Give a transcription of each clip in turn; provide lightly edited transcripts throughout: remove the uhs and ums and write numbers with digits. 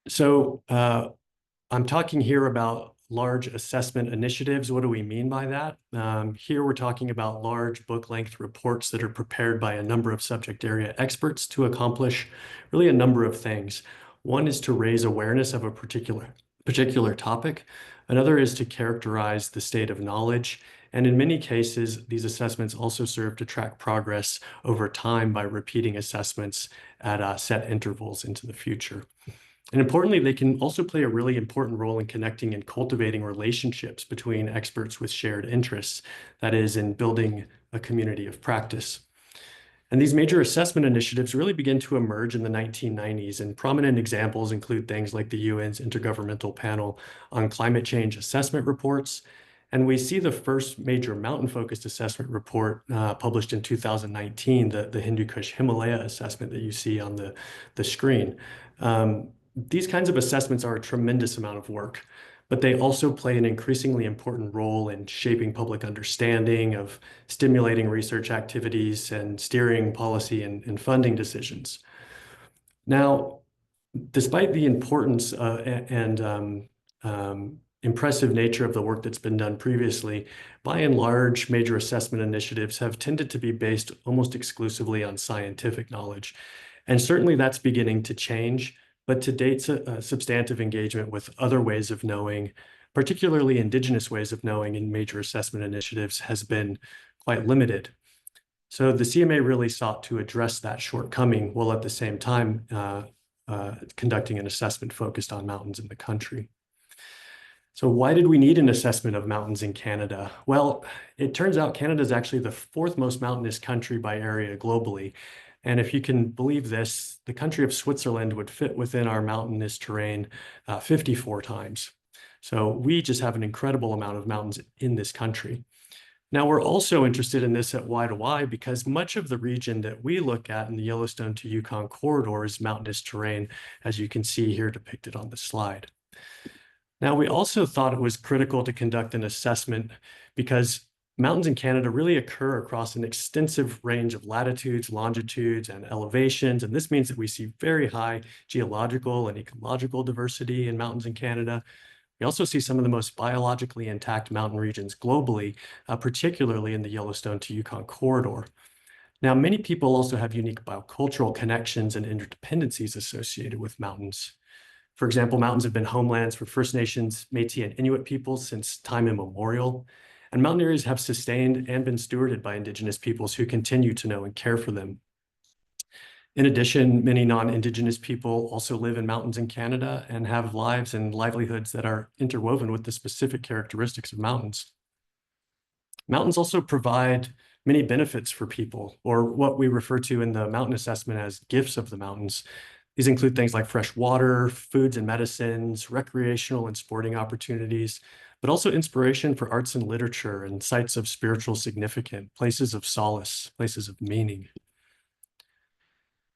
I'm talking here about large assessment initiatives. What do we mean by that? Here we're talking about large book-length reports that are prepared by a number of subject area experts to accomplish really a number of things. One is to raise awareness of a particular topic. Another is to characterize the state of knowledge. And in many cases, these assessments also serve to track progress over time by repeating assessments at set intervals into the future. And importantly, they can also play a really important role in connecting and cultivating relationships between experts with shared interests, that is, in building a community of practice. And these major assessment initiatives really begin to emerge in the 1990s, and prominent examples include things like the UN's Intergovernmental Panel on Climate Change Assessment Reports. And we see the first major mountain-focused assessment report published in 2019, the Hindu Kush Himalaya assessment that you see on the screen. These kinds of assessments are a tremendous amount of work, but they also play an increasingly important role in shaping public understanding, of stimulating research activities, and steering policy and funding decisions. Now, despite the importance and impressive nature of the work that's been done previously, by and large, major assessment initiatives have tended to be based almost exclusively on scientific knowledge. And certainly that's beginning to change. But to date, substantive engagement with other ways of knowing, particularly Indigenous ways of knowing in major assessment initiatives, has been quite limited. So the CMA really sought to address that shortcoming while at the same time conducting an assessment focused on mountains in the country. So why did we need an assessment of mountains in Canada? Well, it turns out Canada is actually the fourth most mountainous country by area globally. And if you can believe this, the country of Switzerland would fit within our mountainous terrain 54 times. So we just have an incredible amount of mountains in this country. Now, we're also interested in this at Y2Y because much of the region that we look at in the Yellowstone to Yukon corridor is mountainous terrain, as you can see here depicted on the slide. Now, we also thought it was critical to conduct an assessment because mountains in Canada really occur across an extensive range of latitudes, longitudes, and elevations. And this means that we see very high geological and ecological diversity in mountains in Canada. We also see some of the most biologically intact mountain regions globally, particularly in the Yellowstone to Yukon corridor. Now, many people also have unique biocultural connections and interdependencies associated with mountains. For example, mountains have been homelands for First Nations, Métis, and Inuit peoples since time immemorial. And mountain areas have sustained and been stewarded by Indigenous peoples who continue to know and care for them. In addition, many non-Indigenous people also live in mountains in Canada and have lives and livelihoods that are interwoven with the specific characteristics of mountains. Mountains also provide many benefits for people, or what we refer to in the mountain assessment as gifts of the mountains. These include things like fresh water, foods and medicines, recreational and sporting opportunities, but also inspiration for arts and literature and sites of spiritual significance, places of solace, places of meaning.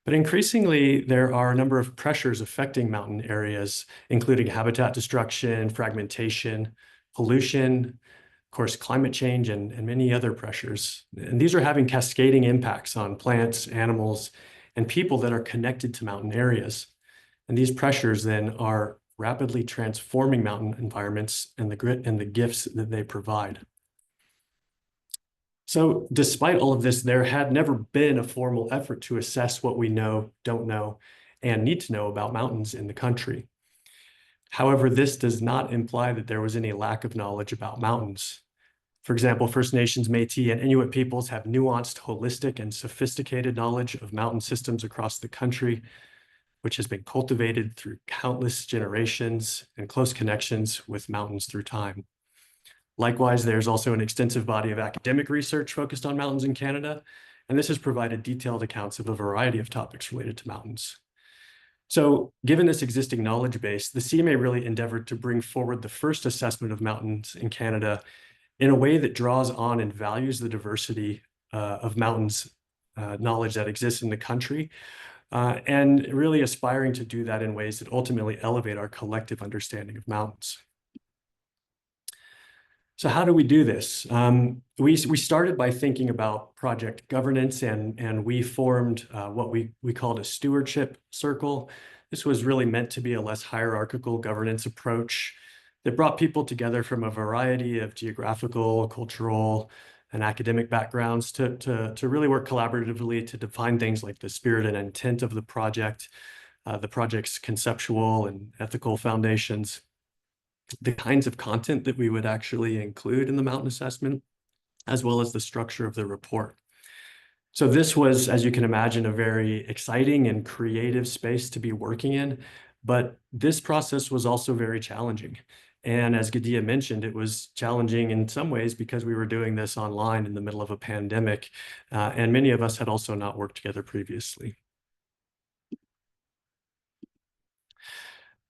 But increasingly, there are a number of pressures affecting mountain areas, including habitat destruction, fragmentation, pollution, of course, climate change, and many other pressures. And these are having cascading impacts on plants, animals, and people that are connected to mountain areas. And these pressures then are rapidly transforming mountain environments and the gifts that they provide. So despite all of this, there had never been a formal effort to assess what we know, don't know, and need to know about mountains in the country. However, this does not imply that there was any lack of knowledge about mountains. For example, First Nations, Métis, and Inuit peoples have nuanced, holistic, and sophisticated knowledge of mountain systems across the country, which has been cultivated through countless generations and close connections with mountains through time. Likewise, there's also an extensive body of academic research focused on mountains in Canada, and this has provided detailed accounts of a variety of topics related to mountains. So given this existing knowledge base, the CMA really endeavored to bring forward the first assessment of mountains in Canada in a way that draws on and values the diversity of mountains knowledge that exists in the country, and really aspiring to do that in ways that ultimately elevate our collective understanding of mountains. So how do we do this? We started by thinking about project governance, and we formed what we called a stewardship circle. This was really meant to be a less hierarchical governance approach that brought people together from a variety of geographical, cultural, and academic backgrounds to really work collaboratively to define things like the spirit and intent of the project's conceptual and ethical foundations, the kinds of content that we would actually include in the mountain assessment, as well as the structure of the report. So this was, as you can imagine, a very exciting and creative space to be working in, but this process was also very challenging. And as Gadia mentioned, it was challenging in some ways because we were doing this online in the middle of a pandemic, and many of us had also not worked together previously.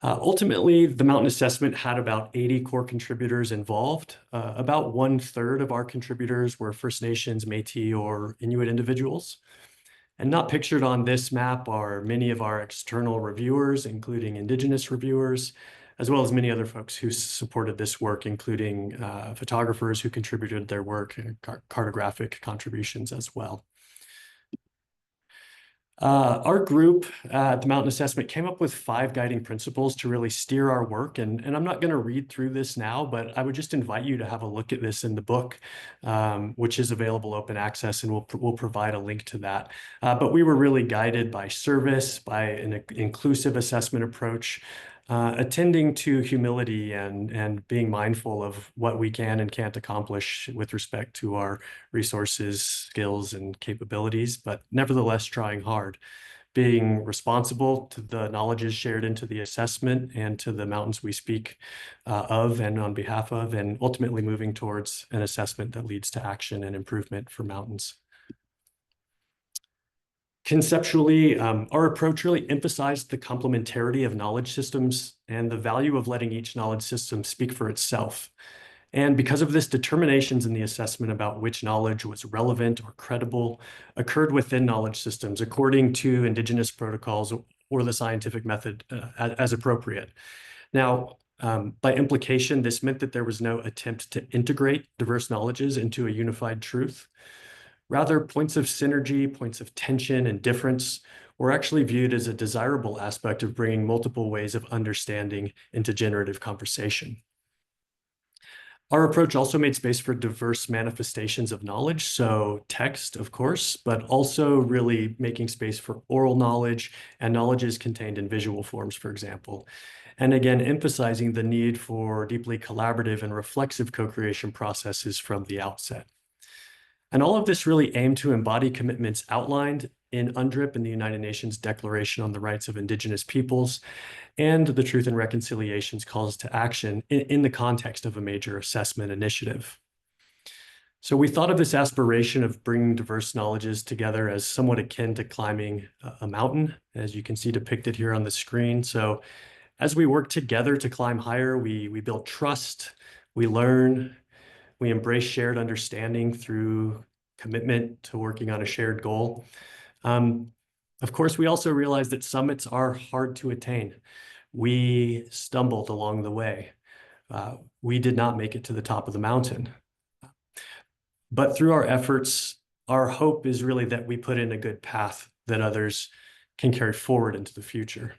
Ultimately, the mountain assessment had about 80 core contributors involved. About 1/3 of our contributors were First Nations, Métis, or Inuit individuals. And not pictured on this map are many of our external reviewers, including Indigenous reviewers, as well as many other folks who supported this work, including photographers who contributed their work and cartographic contributions as well. Our group at the Mountain Assessment came up with 5 guiding principles to really steer our work. And I'm not going to read through this now, but I would just invite you to have a look at this in the book, which is available open access, and we'll provide a link to that. But we were really guided by service, by an inclusive assessment approach, attending to humility and being mindful of what we can and can't accomplish with respect to our resources, skills, and capabilities, but nevertheless trying hard, being responsible to the knowledges shared into the assessment and to the mountains we speak of and on behalf of, and ultimately moving towards an assessment that leads to action and improvement for mountains. Conceptually, our approach really emphasized the complementarity of knowledge systems and the value of letting each knowledge system speak for itself. And because of this, determinations in the assessment about which knowledge was relevant or credible occurred within knowledge systems according to Indigenous protocols or the scientific method as appropriate. Now, by implication, this meant that there was no attempt to integrate diverse knowledges into a unified truth. Rather, points of synergy, points of tension and difference were actually viewed as a desirable aspect of bringing multiple ways of understanding into generative conversation. Our approach also made space for diverse manifestations of knowledge, so text, of course, but also really making space for oral knowledge and knowledges contained in visual forms, for example. And again, emphasizing the need for deeply collaborative and reflexive co-creation processes from the outset. And all of this really aimed to embody commitments outlined in UNDRIP and the United Nations Declaration on the Rights of Indigenous Peoples and the Truth and Reconciliation's calls to action in the context of a major assessment initiative. So we thought of this aspiration of bringing diverse knowledges together as somewhat akin to climbing a mountain, as you can see depicted here on the screen. So as we work together to climb higher, we build trust, we learn, we embrace shared understanding through commitment to working on a shared goal. Of course, we also realize that summits are hard to attain. We stumbled along the way. We did not make it to the top of the mountain. But through our efforts, our hope is really that we put in a good path that others can carry forward into the future.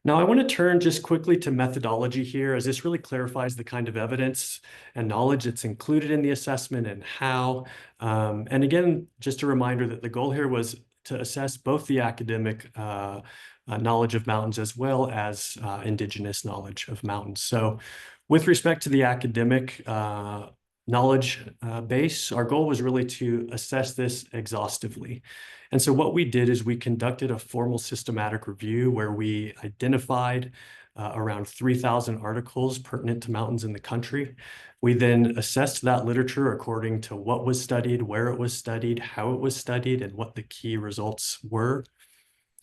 Now, I want to turn just quickly to methodology here, as this really clarifies the kind of evidence and knowledge that's included in the assessment and how. And again, just a reminder that the goal here was to assess both the academic knowledge of mountains as well as Indigenous knowledge of mountains. So with respect to the academic knowledge base, our goal was really to assess this exhaustively. And so what we did is we conducted a formal systematic review where we identified around 3,000 articles pertinent to mountains in the country. We then assessed that literature according to what was studied, where it was studied, how it was studied, and what the key results were.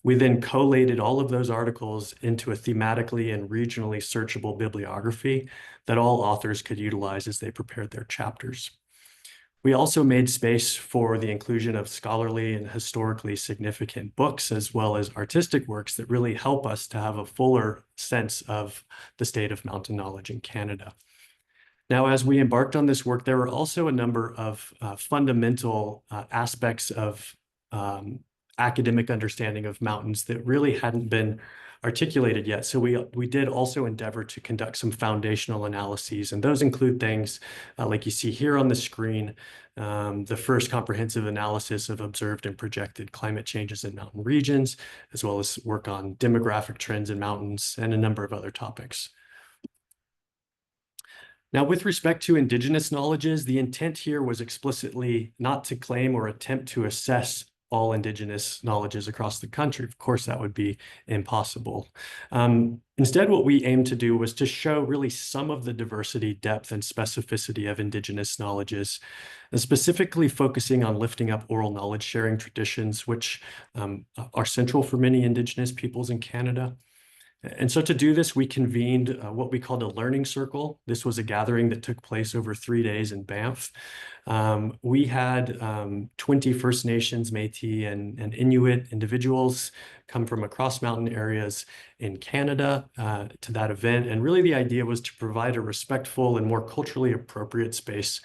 We then collated all of those articles into a thematically and regionally searchable bibliography that all authors could utilize as they prepared their chapters. We also made space for the inclusion of scholarly and historically significant books, as well as artistic works that really help us to have a fuller sense of the state of mountain knowledge in Canada. Now, as we embarked on this work, there were also a number of fundamental aspects of academic understanding of mountains that really hadn't been articulated yet. So we did also endeavor to conduct some foundational analyses, and those include things like you see here on the screen, the first comprehensive analysis of observed and projected climate changes in mountain regions, as well as work on demographic trends in mountains and a number of other topics. Now, with respect to Indigenous knowledges, the intent here was explicitly not to claim or attempt to assess all Indigenous knowledges across the country. Of course, that would be impossible. Instead, what we aimed to do was to show really some of the diversity, depth, and specificity of Indigenous knowledges, and specifically focusing on lifting up oral knowledge sharing traditions, which are central for many Indigenous peoples in Canada. And so to do this, we convened what we called a learning circle. This was a gathering that took place over 3 days in Banff. We had 20 First Nations, Métis, and Inuit individuals come from across mountain areas in Canada to that event. And really the idea was to provide a respectful and more culturally appropriate space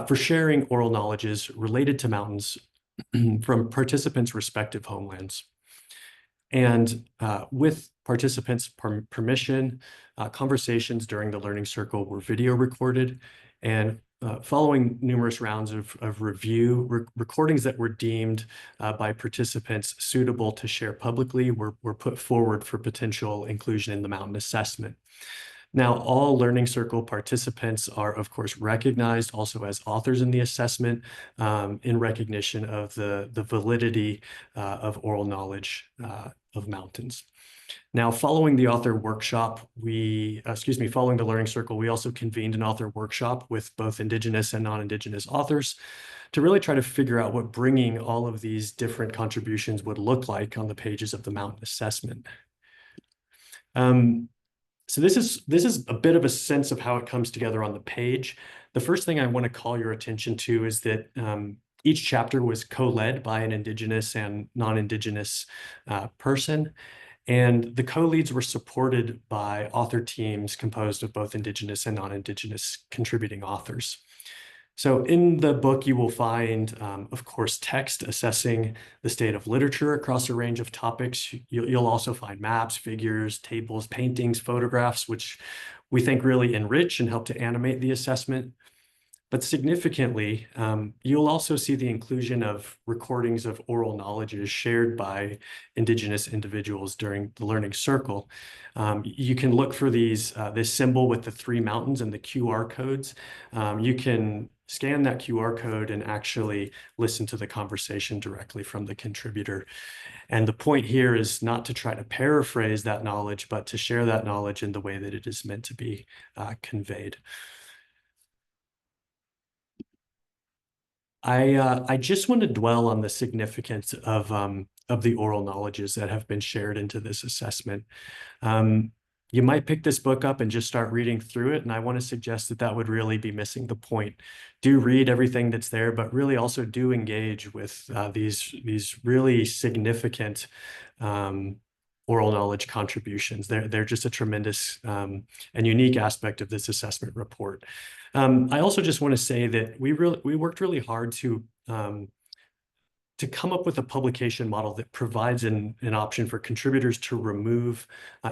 for sharing oral knowledges related to mountains from participants' respective homelands. And with participants' permission, conversations during the learning circle were video recorded. And following numerous rounds of review, recordings that were deemed by participants suitable to share publicly were put forward for potential inclusion in the mountain assessment. Now, all Learning Circle participants are, of course, recognized also as authors in the assessment in recognition of the validity of oral knowledge of mountains. Now, following the author workshop, following the Learning Circle, we also convened an author workshop with both Indigenous and non-Indigenous authors to really try to figure out what bringing all of these different contributions would look like on the pages of the mountain assessment. So this is a bit of a sense of how it comes together on the page. The first thing I want to call your attention to is that each chapter was co-led by an Indigenous and non-Indigenous person. And the co-leads were supported by author teams composed of both Indigenous and non-Indigenous contributing authors. So in the book, you will find, of course, text assessing the state of literature across a range of topics. You'll also find maps, figures, tables, paintings, photographs, which we think really enrich and help to animate the assessment. But significantly, you'll also see the inclusion of recordings of oral knowledges shared by Indigenous individuals during the learning circle. You can look for this symbol with the 3 mountains and the QR codes. You can scan that QR code and actually listen to the conversation directly from the contributor. And the point here is not to try to paraphrase that knowledge, but to share that knowledge in the way that it is meant to be conveyed. I just want to dwell on the significance of the oral knowledges that have been shared into this assessment. You might pick this book up and just start reading through it, and I want to suggest that that would really be missing the point. Do read everything that's there, but really also do engage with these really significant oral knowledge contributions. They're just a tremendous and unique aspect of this assessment report. I also just want to say that we worked really hard to come up with a publication model that provides an option for contributors to remove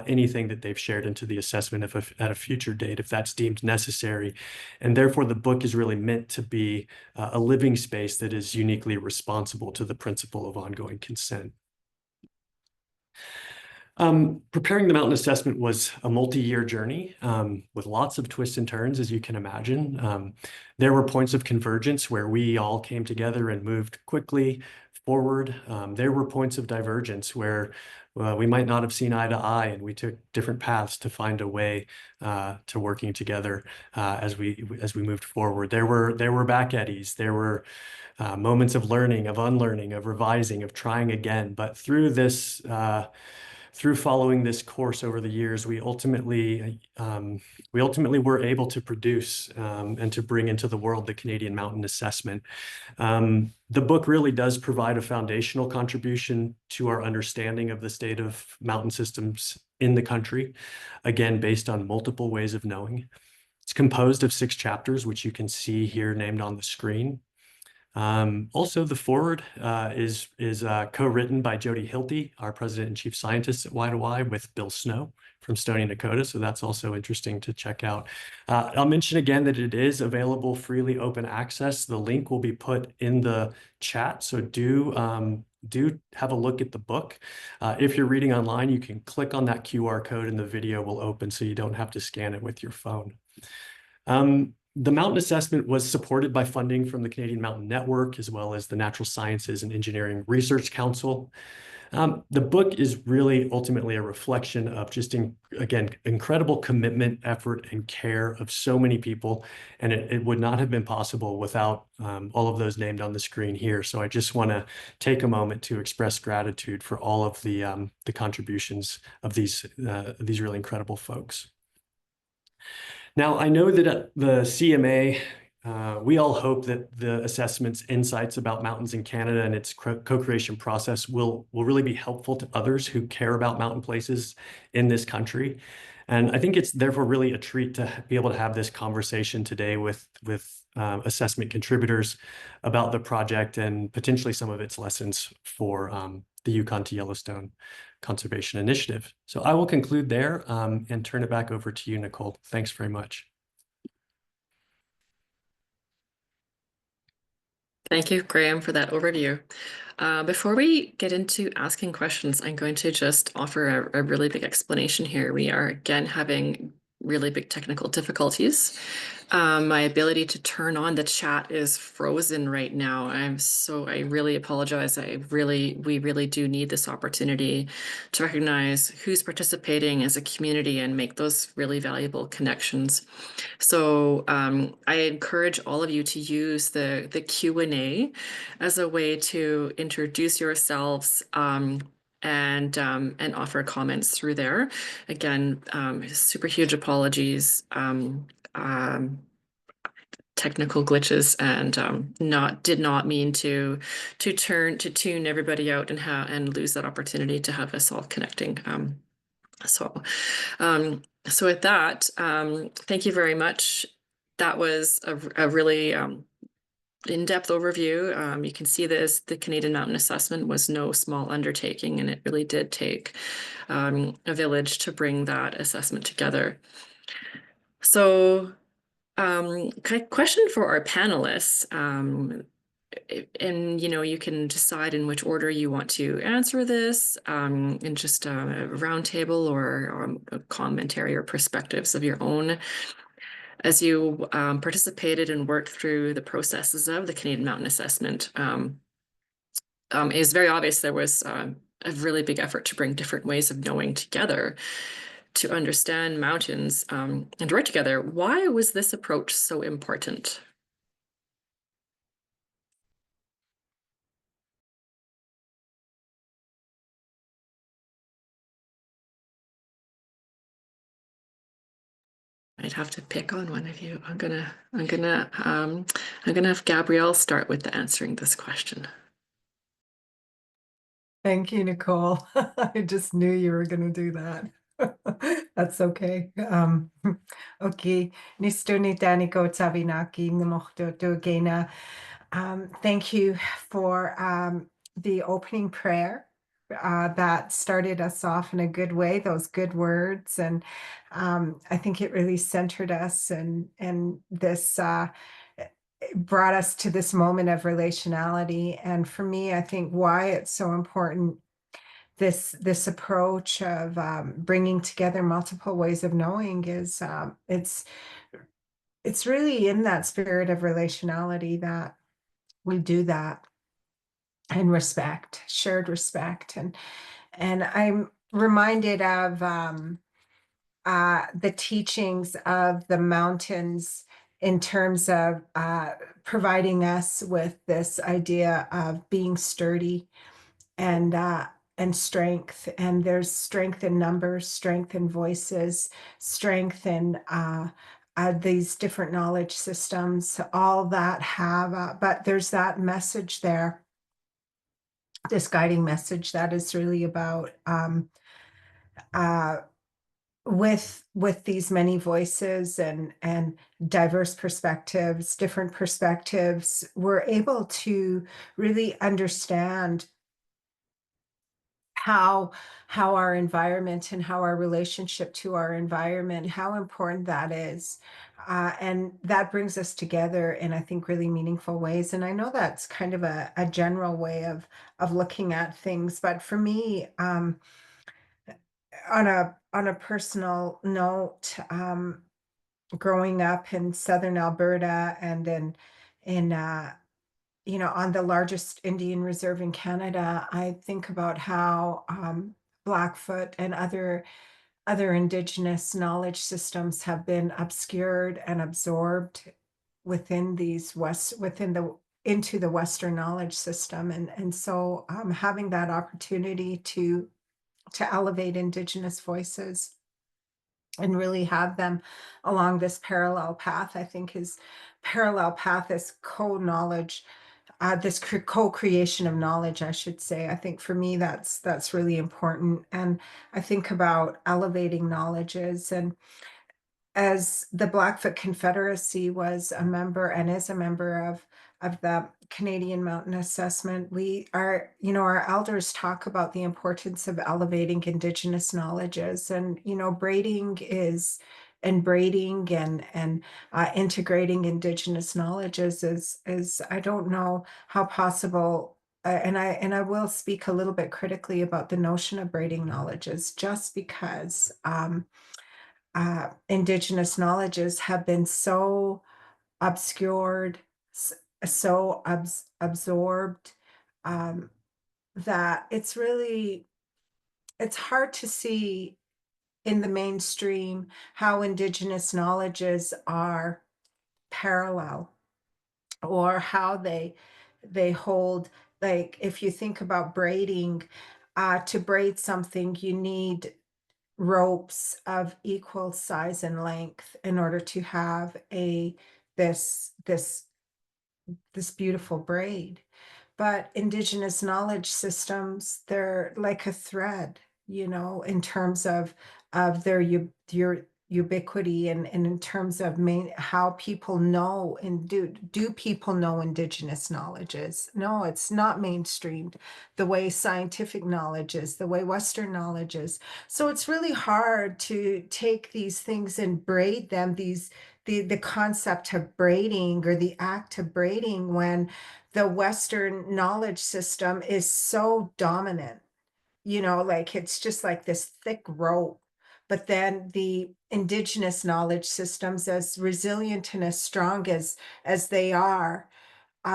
anything that they've shared into the assessment at a future date, if that's deemed necessary. And therefore, the book is really meant to be a living space that is uniquely responsible to the principle of ongoing consent. Preparing the mountain assessment was a multi-year journey with lots of twists and turns, as you can imagine. There were points of convergence where we all came together and moved quickly forward. There were points of divergence where we might not have seen eye to eye, and we took different paths to find a way to working together as we moved forward. There were back eddies. There were moments of learning, of unlearning, of revising, of trying again. But through this. Through following this course over the years, we ultimately were able to produce and to bring into the world the Canadian Mountain Assessment. The book really does provide a foundational contribution to our understanding of the state of mountain systems in the country, again, based on multiple ways of knowing. It's composed of 6 chapters, which you can see here named on the screen. Also, the foreword is co-written by Jody Hilty, our president and chief scientist at Y2Y, with Bill Snow from Stony, Dakota. So that's also interesting to check out. I'll mention again that it is available freely open access. The link will be put in the chat. So do have a look at the book. If you're reading online, you can click on that QR code and the video will open so you don't have to scan it with your phone. The mountain assessment was supported by funding from the Canadian Mountain Network, as well as the Natural Sciences and Engineering Research Council. The book is really ultimately a reflection of just, again, incredible commitment, effort, and care of so many people. And it would not have been possible without all of those named on the screen here. So I just want to take a moment to express gratitude for all of the contributions of these really incredible folks. Now, I know that at the CMA, we all hope that the assessment's insights about mountains in Canada and its co-creation process will really be helpful to others who care about mountain places in this country. And I think it's therefore really a treat to be able to have this conversation today with assessment contributors about the project and potentially some of its lessons for the Yukon to Yellowstone Conservation Initiative. So I will conclude there and turn it back over to you, Nicole. Thanks very much. Thank you, Graham, for that overview. Before we get into asking questions, I'm going to just offer a really big explanation here. We are, again, having really big technical difficulties. My ability to turn on the chat is frozen right now. I really apologize. We really do need this opportunity to recognize who's participating as a community and make those really valuable connections. So I encourage all of you to use the Q&A as a way to introduce yourselves and offer comments through there. Again, super huge apologies, technical glitches, and did not mean to tune everybody out and lose that opportunity to have us all connecting. So with that, thank you very much. That was a really in-depth overview. You can see this, the Canadian Mountain Assessment was no small undertaking, and it really did take a village to bring that assessment together. So question for our panelists, and you can decide in which order you want to answer this, in just a roundtable or a commentary or perspectives of your own as you participated and worked through the processes of the Canadian Mountain Assessment. It is very obvious there was a really big effort to bring different ways of knowing together to understand mountains and work together. Why was this approach so important? I'd have to pick on one of you. I'm gonna have Gabrielle start with answering this question. Thank you, Nicole. I just knew you were going to do that. That's okay. Okay. Nistuni Daniko Tabinaki Namohto Dogena. Thank you for the opening prayer. That started us off in a good way, those good words. And I think it really centered us, and this brought us to this moment of relationality. And for me, I think why it's so important, this approach of bringing together multiple ways of knowing is it's really in that spirit of relationality that we do that, and respect, shared respect. And I'm reminded of the teachings of the mountains in terms of providing us with this idea of being sturdy and strength. And there's strength in numbers, strength in voices, strength in these different knowledge systems, all that have, but there's that message there, this guiding message that is really about with these many voices and diverse perspectives, different perspectives, we're able to really understand how our environment and how our relationship to our environment, how important that is. And that brings us together in, I think, really meaningful ways. And I know that's kind of a general way of looking at things, but for me, on a personal note, growing up in southern Alberta and in on the largest Indian reserve in Canada, I think about how Blackfoot and other Indigenous knowledge systems have been obscured and absorbed within into the Western knowledge system, and so having that opportunity to elevate Indigenous voices and really have them along this parallel path, I think is parallel path is co-knowledge, this co-creation of knowledge, I should say. I think for me, that's really important. And I think about elevating knowledges, and as the Blackfoot Confederacy was a member and is a member of the Canadian Mountain Assessment, our elders talk about the importance of elevating Indigenous knowledges, and braiding and integrating Indigenous knowledges is I don't know how possible. And I will speak a little bit critically about the notion of braiding knowledges, just because Indigenous knowledges have been so obscured, s- so absorbed, um, that it's hard to see in the mainstream how Indigenous knowledges are parallel, or how they hold. Like, if you think about braiding, to braid something, you need ropes of equal size and length in order to have this this this beautiful braid. But Indigenous knowledge systems, they're like a thread, in terms of their ubiquity, and in terms of how people know, and do people know Indigenous knowledges? No, it's not mainstreamed the way scientific knowledge is, the way Western knowledge is. So it's really hard to take these things and braid them, the concept of braiding, or the act of braiding, when the Western knowledge system is so dominant. Like, it's just like this thick rope. But then the Indigenous knowledge systems, as resilient and as strong as they are,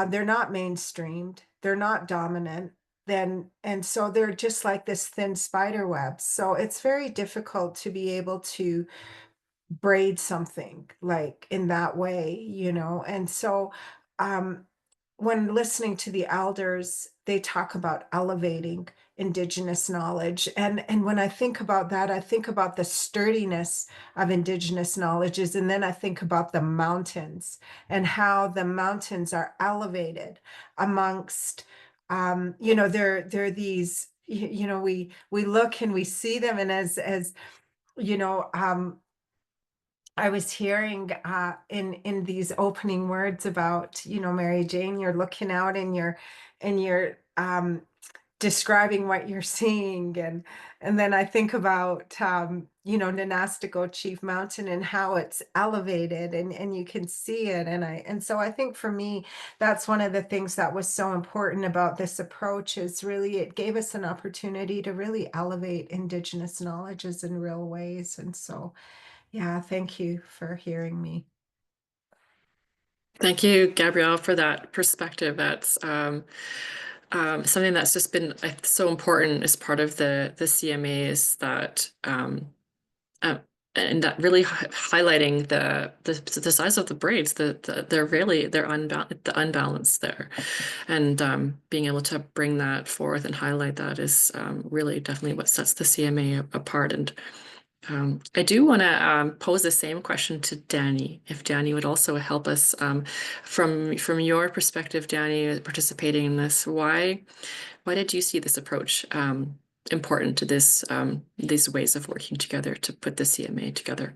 they're not mainstreamed, they're not dominant. And so they're just like this thin spider web. So it's very difficult to be able to braid something like in that way. And so um when listening to the elders, they talk about elevating Indigenous knowledge. And when I think about that, I think about the sturdiness of Indigenous knowledges. And then I think about the mountains, and how the mountains are elevated amongst, they're these, we look and we see them. And as you know, I was hearing in these opening words about, Mary Jane, you're looking out and you're describing what you're seeing, and then I think about Nenastico Chief Mountain and how it's elevated, and you can see it, and so I think for me, that's one of the things that was so important about this approach, is really it gave us an opportunity to really elevate Indigenous knowledges in real ways. And so, yeah, thank you for hearing me. Thank you, Gabrielle, for that perspective. That's something that's just been so important as part of the CMA, is that and that really highlighting the size of the braids, they're unbalanced there, and being able to bring that forth and highlight that is really definitely what sets the CMA apart. And I do want to pose the same question to Danny, if Danny would also help us from your perspective, Danny, participating in this. Why did you see this approach important to this these ways of working together to put the CMA together.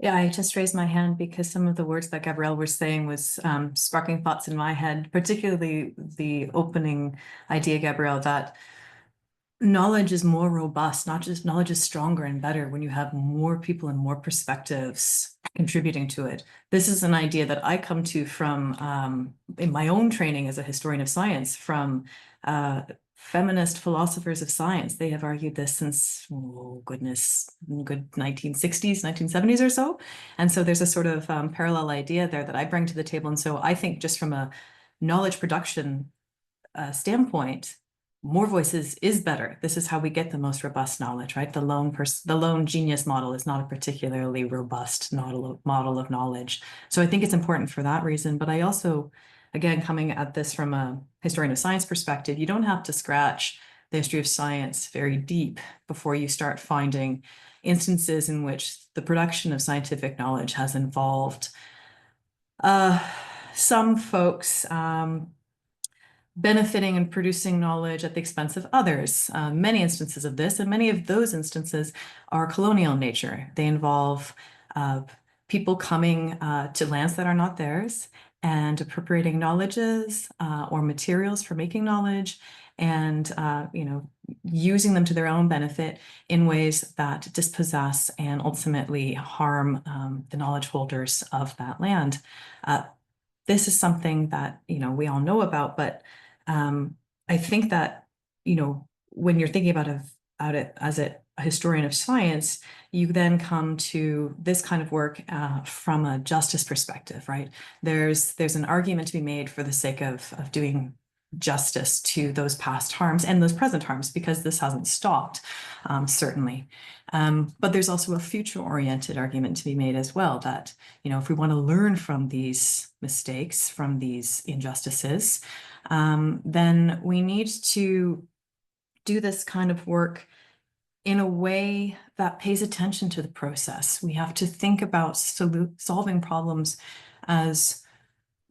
Yeah, I just raised my hand because some of the words that Gabrielle was saying was sparking thoughts in my head, particularly the opening idea, Gabrielle, that knowledge is more robust, not just knowledge is stronger and better when you have more people and more perspectives contributing to it. This is an idea that I come to from in my own training as a historian of science, from feminist philosophers of science. They have argued this since, oh goodness, good 1960s, 1970s or so. And so there's a sort of parallel idea there that I bring to the table. And so I think just from a knowledge production standpoint, more voices is better. This is how we get the most robust knowledge, right? The lone genius model is not a particularly robust model of knowledge. So I think it's important for that reason. But I also, again, coming at this from a historian of science perspective, you don't have to scratch the history of science very deep before you start finding instances in which the production of scientific knowledge has involved some folks benefiting and producing knowledge at the expense of others. Many instances of this, and many of those instances are colonial in nature. They involve people coming to lands that are not theirs and appropriating knowledges or materials for making knowledge, and using them to their own benefit in ways that dispossess and ultimately harm the knowledge holders of that land. This is something that we all know about, but I think that when you're thinking about it as a historian of science, you then come to this kind of work from a justice perspective, right? There's an argument to be made for the sake of doing justice to those past harms and those present harms, because this hasn't stopped, certainly. But there's also a future-oriented argument to be made as well, that if we want to learn from these mistakes, from these injustices, then we need to do this kind of work in a way that pays attention to the process. We have to think about solving problems as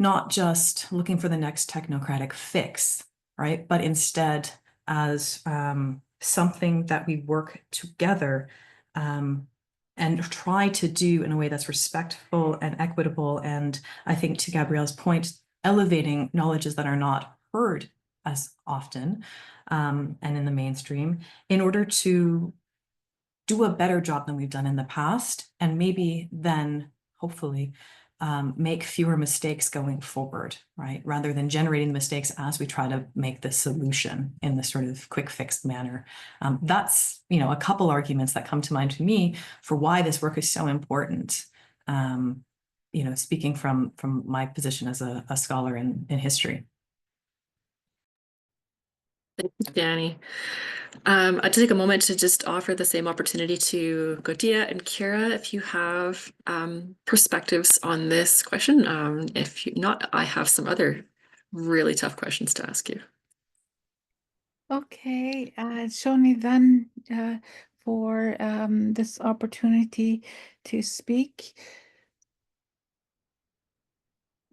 not just looking for the next technocratic fix, right? But instead as something that we work together and try to do in a way that's respectful and equitable. And I think, to Gabrielle's point, elevating knowledges that are not heard as often and in the mainstream, in order to do a better job than we've done in the past, and maybe then hopefully make fewer mistakes going forward, right? Rather than generating the mistakes as we try to make the solution in this sort of quick fixed manner. That's a couple arguments that come to mind to me for why this work is so important. Speaking from my position as a scholar in history. Thank you, Danny. I'd take a moment to just offer the same opportunity to Godia and Kira if you have perspectives on this question. If not, I have some other really tough questions to ask you. Okay, Shoni, then for this opportunity to speak.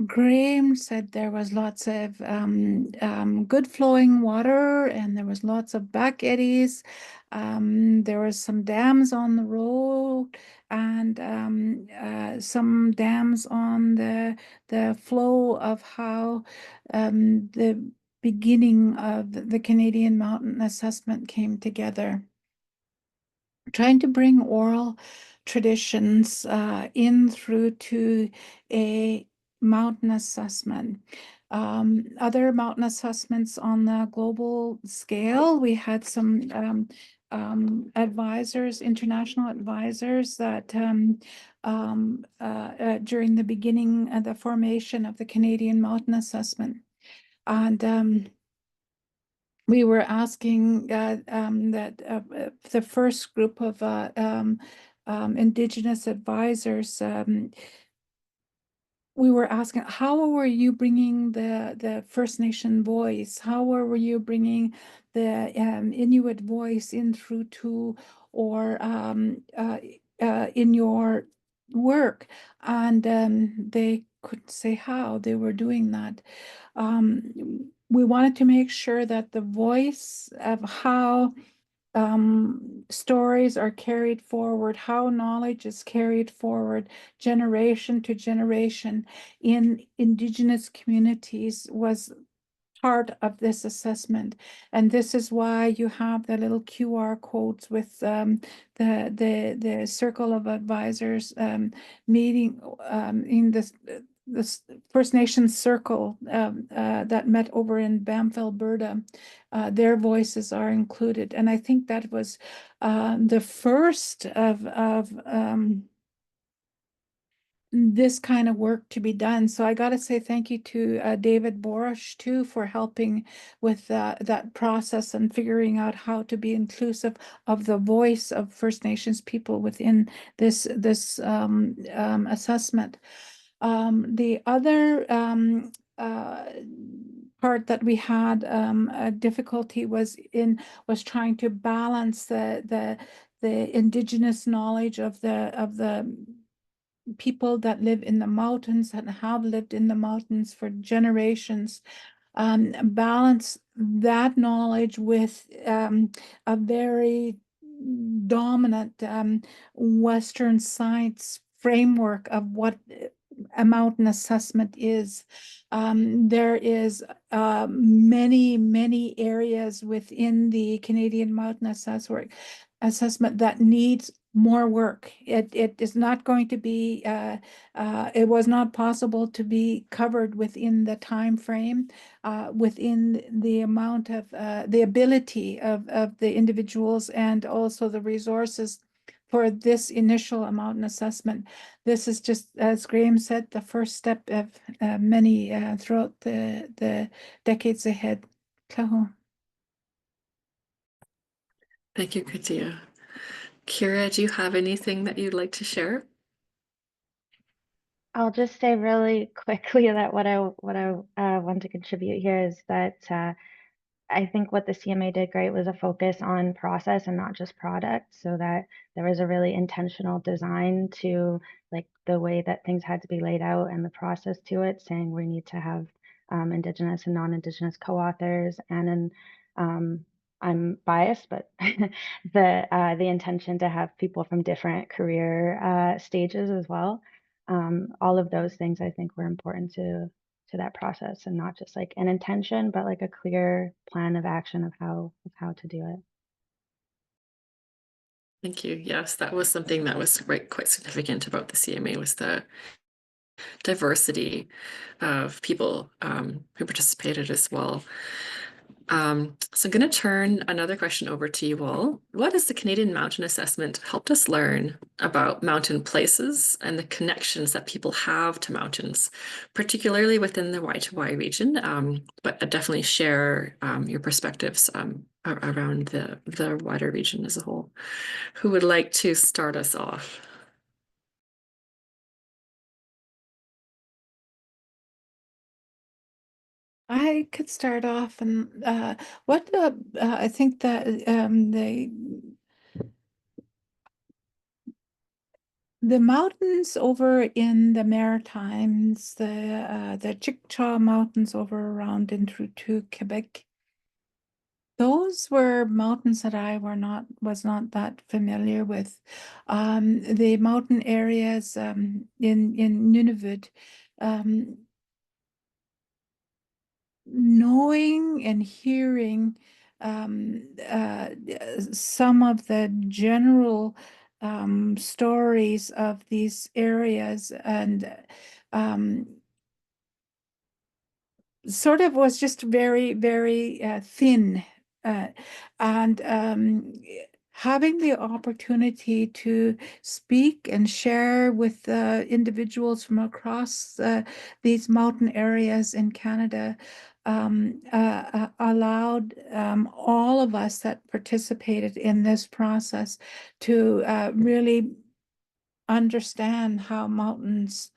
Graham said there was lots of good flowing water, and there was lots of back eddies. There was some dams on the road, and some dams on the flow of how the beginning of the Canadian Mountain Assessment came together. Trying to bring oral traditions in through to a mountain assessment. Other mountain assessments on the global scale, we had some advisors, international advisors, that during the beginning of the formation of the Canadian Mountain Assessment. And we were asking that the first group of Indigenous advisors, we were asking, how were you bringing the First Nation voice? How were you bringing the Inuit voice in through to, or in your work? And they couldn't say how they were doing that. We wanted to make sure that the voice of how stories are carried forward, how knowledge is carried forward generation to generation in Indigenous communities was part of this assessment. And this is why you have the little QR codes with the circle of advisors meeting in this First Nations circle that met over in Banff, Alberta. Their voices are included. And I think that was the first of this kind of work to be done. So I got to say thank you to David Borish too for helping with that process and figuring out how to be inclusive of the voice of First Nations people within this assessment. The other part that we had a difficulty was trying to balance the Indigenous knowledge of the people that live in the mountains and have lived in the mountains for generations, balance that knowledge with a very dominant Western science framework of what a mountain assessment is. There is many areas within the Canadian Mountain Assessment that needs more work. It is not going to be, it was not possible to be covered within the time frame, within the amount of, the ability of the individuals and also the resources for this initial mountain assessment. This is just, as Graham said, the first step of many throughout the decades ahead. Kaho. Thank you, Katia. Kira, do you have anything that you'd like to share? I'll just say really quickly that what I want to contribute here is that I think what the CMA did great was a focus on process and not just product, so that there was a really intentional design to like the way that things had to be laid out and the process to it, saying we need to have Indigenous and non-Indigenous co-authors, and then I'm biased, but the intention to have people from different career stages as well. All of those things I think were important to that process, and not just like an intention, but like a clear plan of action of how to do it. Thank you. Yes, that was something that was quite significant about the CMA, was the diversity of people who participated as well. So I'm going to turn another question over to you all. What has the Canadian Mountain Assessment helped us learn about mountain places and the connections that people have to mountains, particularly within the Y2Y region, but definitely share your perspectives around the wider region as a whole. Who would like to start us off? I could start off, and what I think that the mountains over in the Maritimes, the Chickasaw Mountains over around into Quebec, those were mountains that I was not that familiar with. The mountain areas in Nunavut. Knowing and hearing some of the general stories of these areas, and sort of was just very thin, and having the opportunity to speak and share with individuals from across these mountain areas in Canada allowed all of us that participated in this process to really understand how mountains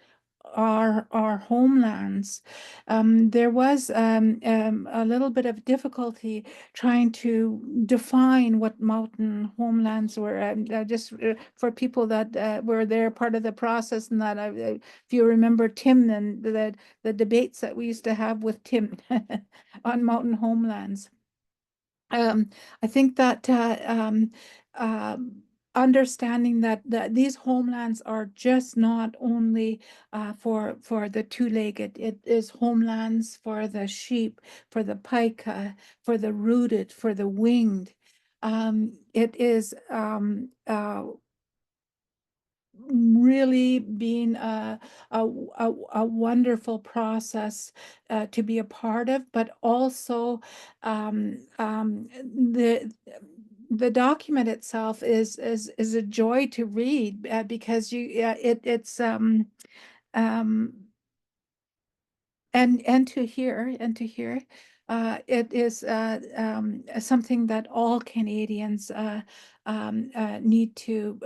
are our homelands. There was a little bit of difficulty trying to define what mountain homelands were. Just for people that were there part of the process, and that if you remember Tim and the debates that we used to have with Tim on mountain homelands. I think that understanding that these homelands are just not only for the two-legged, it is homelands for the sheep, for the pika, for the rooted, for the winged. It is really been a wonderful process to be a part of, but also the document itself is a joy to read because it's and to hear it is something that all Canadians need to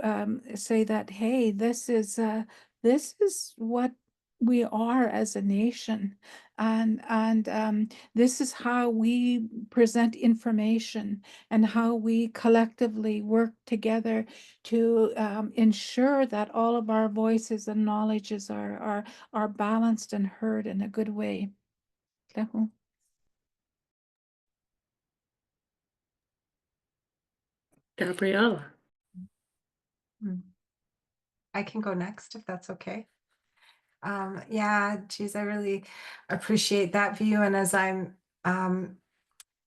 say that, hey, this is what we are as a nation, and this is how we present information and how we collectively work together to ensure that all of our voices and knowledges are balanced and heard in a good way. Gabrielle. I can go next if that's okay. Yeah, geez, I really appreciate that view. And as I'm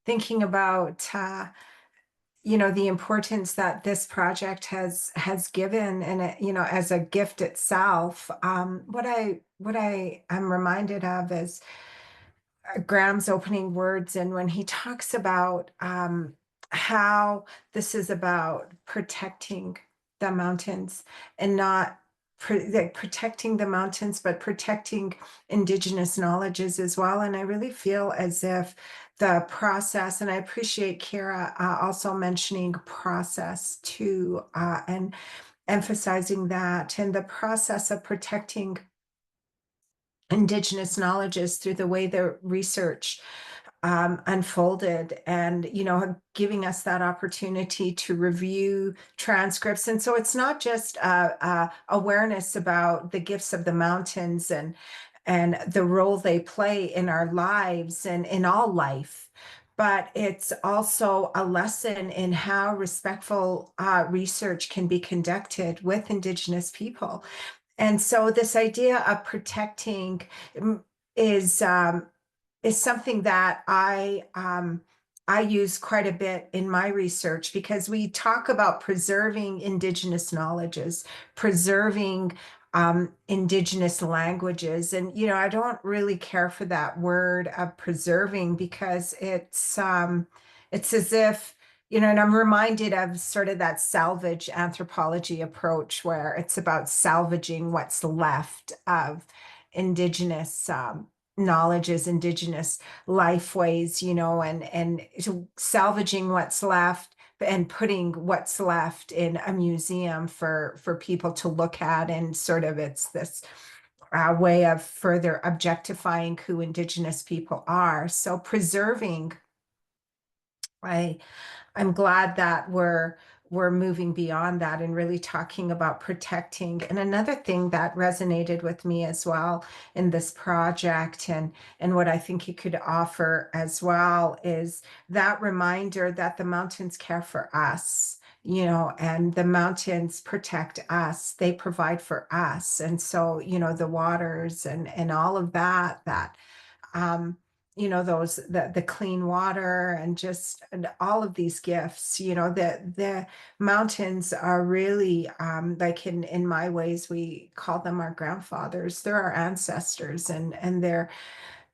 thinking about the importance that this project has given, and as a gift itself, what I am reminded of is Graham's opening words, and when he talks about how this is about protecting the mountains and not protecting the mountains, but protecting Indigenous knowledges as well. And I really feel as if the process, and I appreciate Kara also mentioning process too, and emphasizing that, and the process of protecting Indigenous knowledges through the way the research unfolded, and giving us that opportunity to review transcripts. And so it's not just awareness about the gifts of the mountains and the role they play in our lives and in all life, but it's also a lesson in how respectful research can be conducted with Indigenous people. And so this idea of protecting is something that I use quite a bit in my research, because we talk about preserving Indigenous knowledges, preserving Indigenous languages. And, I don't really care for that word of preserving, because it's as if, and I'm reminded of sort of that salvage anthropology approach, where it's about salvaging what's left of Indigenous knowledges, Indigenous lifeways, and salvaging what's left and putting what's left in a museum for people to look at. And sort of it's this way of further objectifying who Indigenous people are. So preserving, I'm glad that we're moving beyond that and really talking about protecting. And another thing that resonated with me as well in this project, and what I think you could offer as well, is that reminder that the mountains care for us, and the mountains protect us, they provide for us. And so, the waters and all of that those the clean water and just all of these gifts, the mountains are really like in my ways, we call them our grandfathers. They're our ancestors, and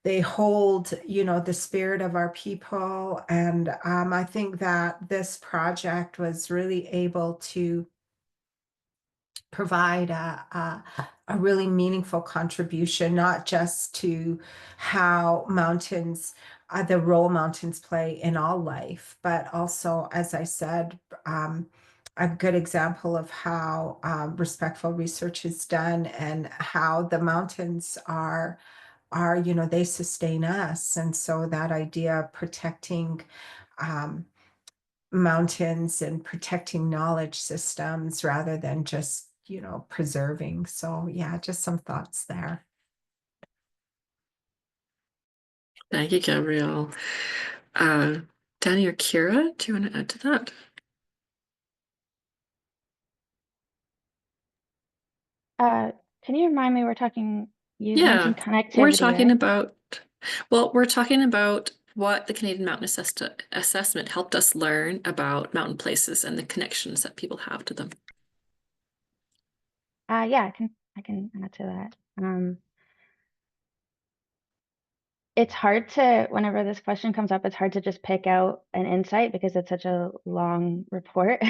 they hold the spirit of our people. And I think that this project was really able to provide a really meaningful contribution, not just to how mountains, the role mountains play in all life, but also, as I said, a good example of how respectful research is done, and how the mountains are they sustain us. And so that idea of protecting mountains and protecting knowledge systems rather than just preserving. So yeah, just some thoughts there. Thank you, Gabrielle. Danny or Kira, do you want to add to that? Can you remind me, you Yeah, mentioned connectivity, we're talking right? about, well, we're talking about what the Canadian Mountain Assessment helped us learn about mountain places and the connections that people have to them. Yeah, I can add to that. It's hard to, whenever this question comes up, it's hard to just pick out an insight because it's such a long report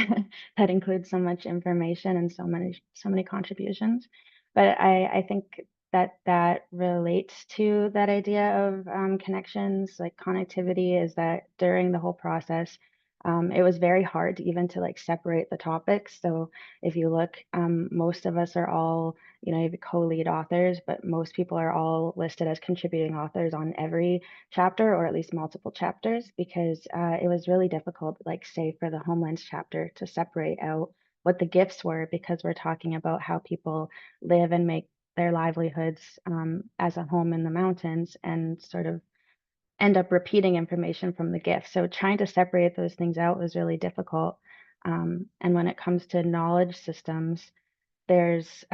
that includes so much information and so many contributions. But I think that relates to that idea of connections, like connectivity, is that during the whole process, it was very hard even to like separate the topics. So if you look, most of us are all, you have co-lead authors, but most people are all listed as contributing authors on every chapter, or at least multiple chapters, because it was really difficult, like say for the Homelands chapter, to separate out what the gifts were, because we're talking about how people live and make their livelihoods as a home in the mountains, and sort of end up repeating information from the gift. So trying to separate those things out was really difficult. And when it comes to knowledge systems, there's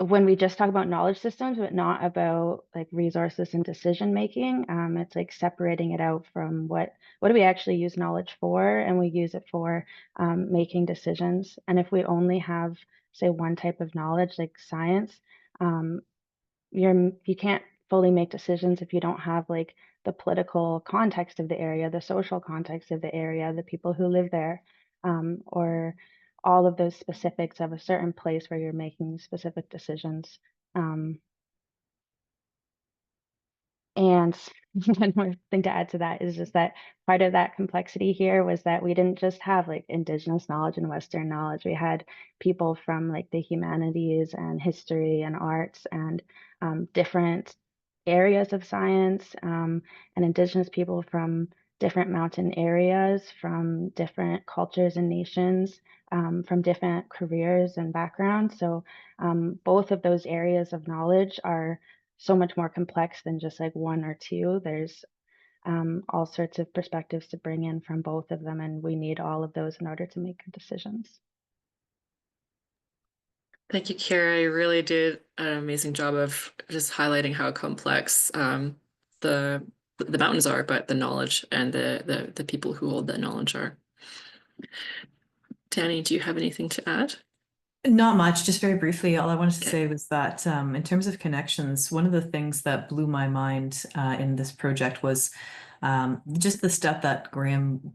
when we just talk about knowledge systems, but not about like resources and decision making, it's like separating it out from what do we actually use knowledge for, and we use it for making decisions. And if we only have, say, one type of knowledge, like science, you can't fully make decisions if you don't have like the political context of the area, the social context of the area, the people who live there, or all of those specifics of a certain place where you're making specific decisions. And one more thing to add to that is just that part of that complexity here was that we didn't just have like Indigenous knowledge and Western knowledge. We had people from like the humanities and history and arts and different areas of science, and Indigenous people from different mountain areas, from different cultures and nations, from different careers and backgrounds. So both of those areas of knowledge are so much more complex than just like one or two. There's all sorts of perspectives to bring in from both of them, and we need all of those in order to make good decisions. Thank you, Kira. You really did an amazing job of just highlighting how complex the mountains are, but the knowledge and the people who hold that knowledge are. Danny, do you have anything to add? Not much, just very briefly. All I wanted to Okay. say was that in terms of connections, one of the things that blew my mind in this project was just the step that Graham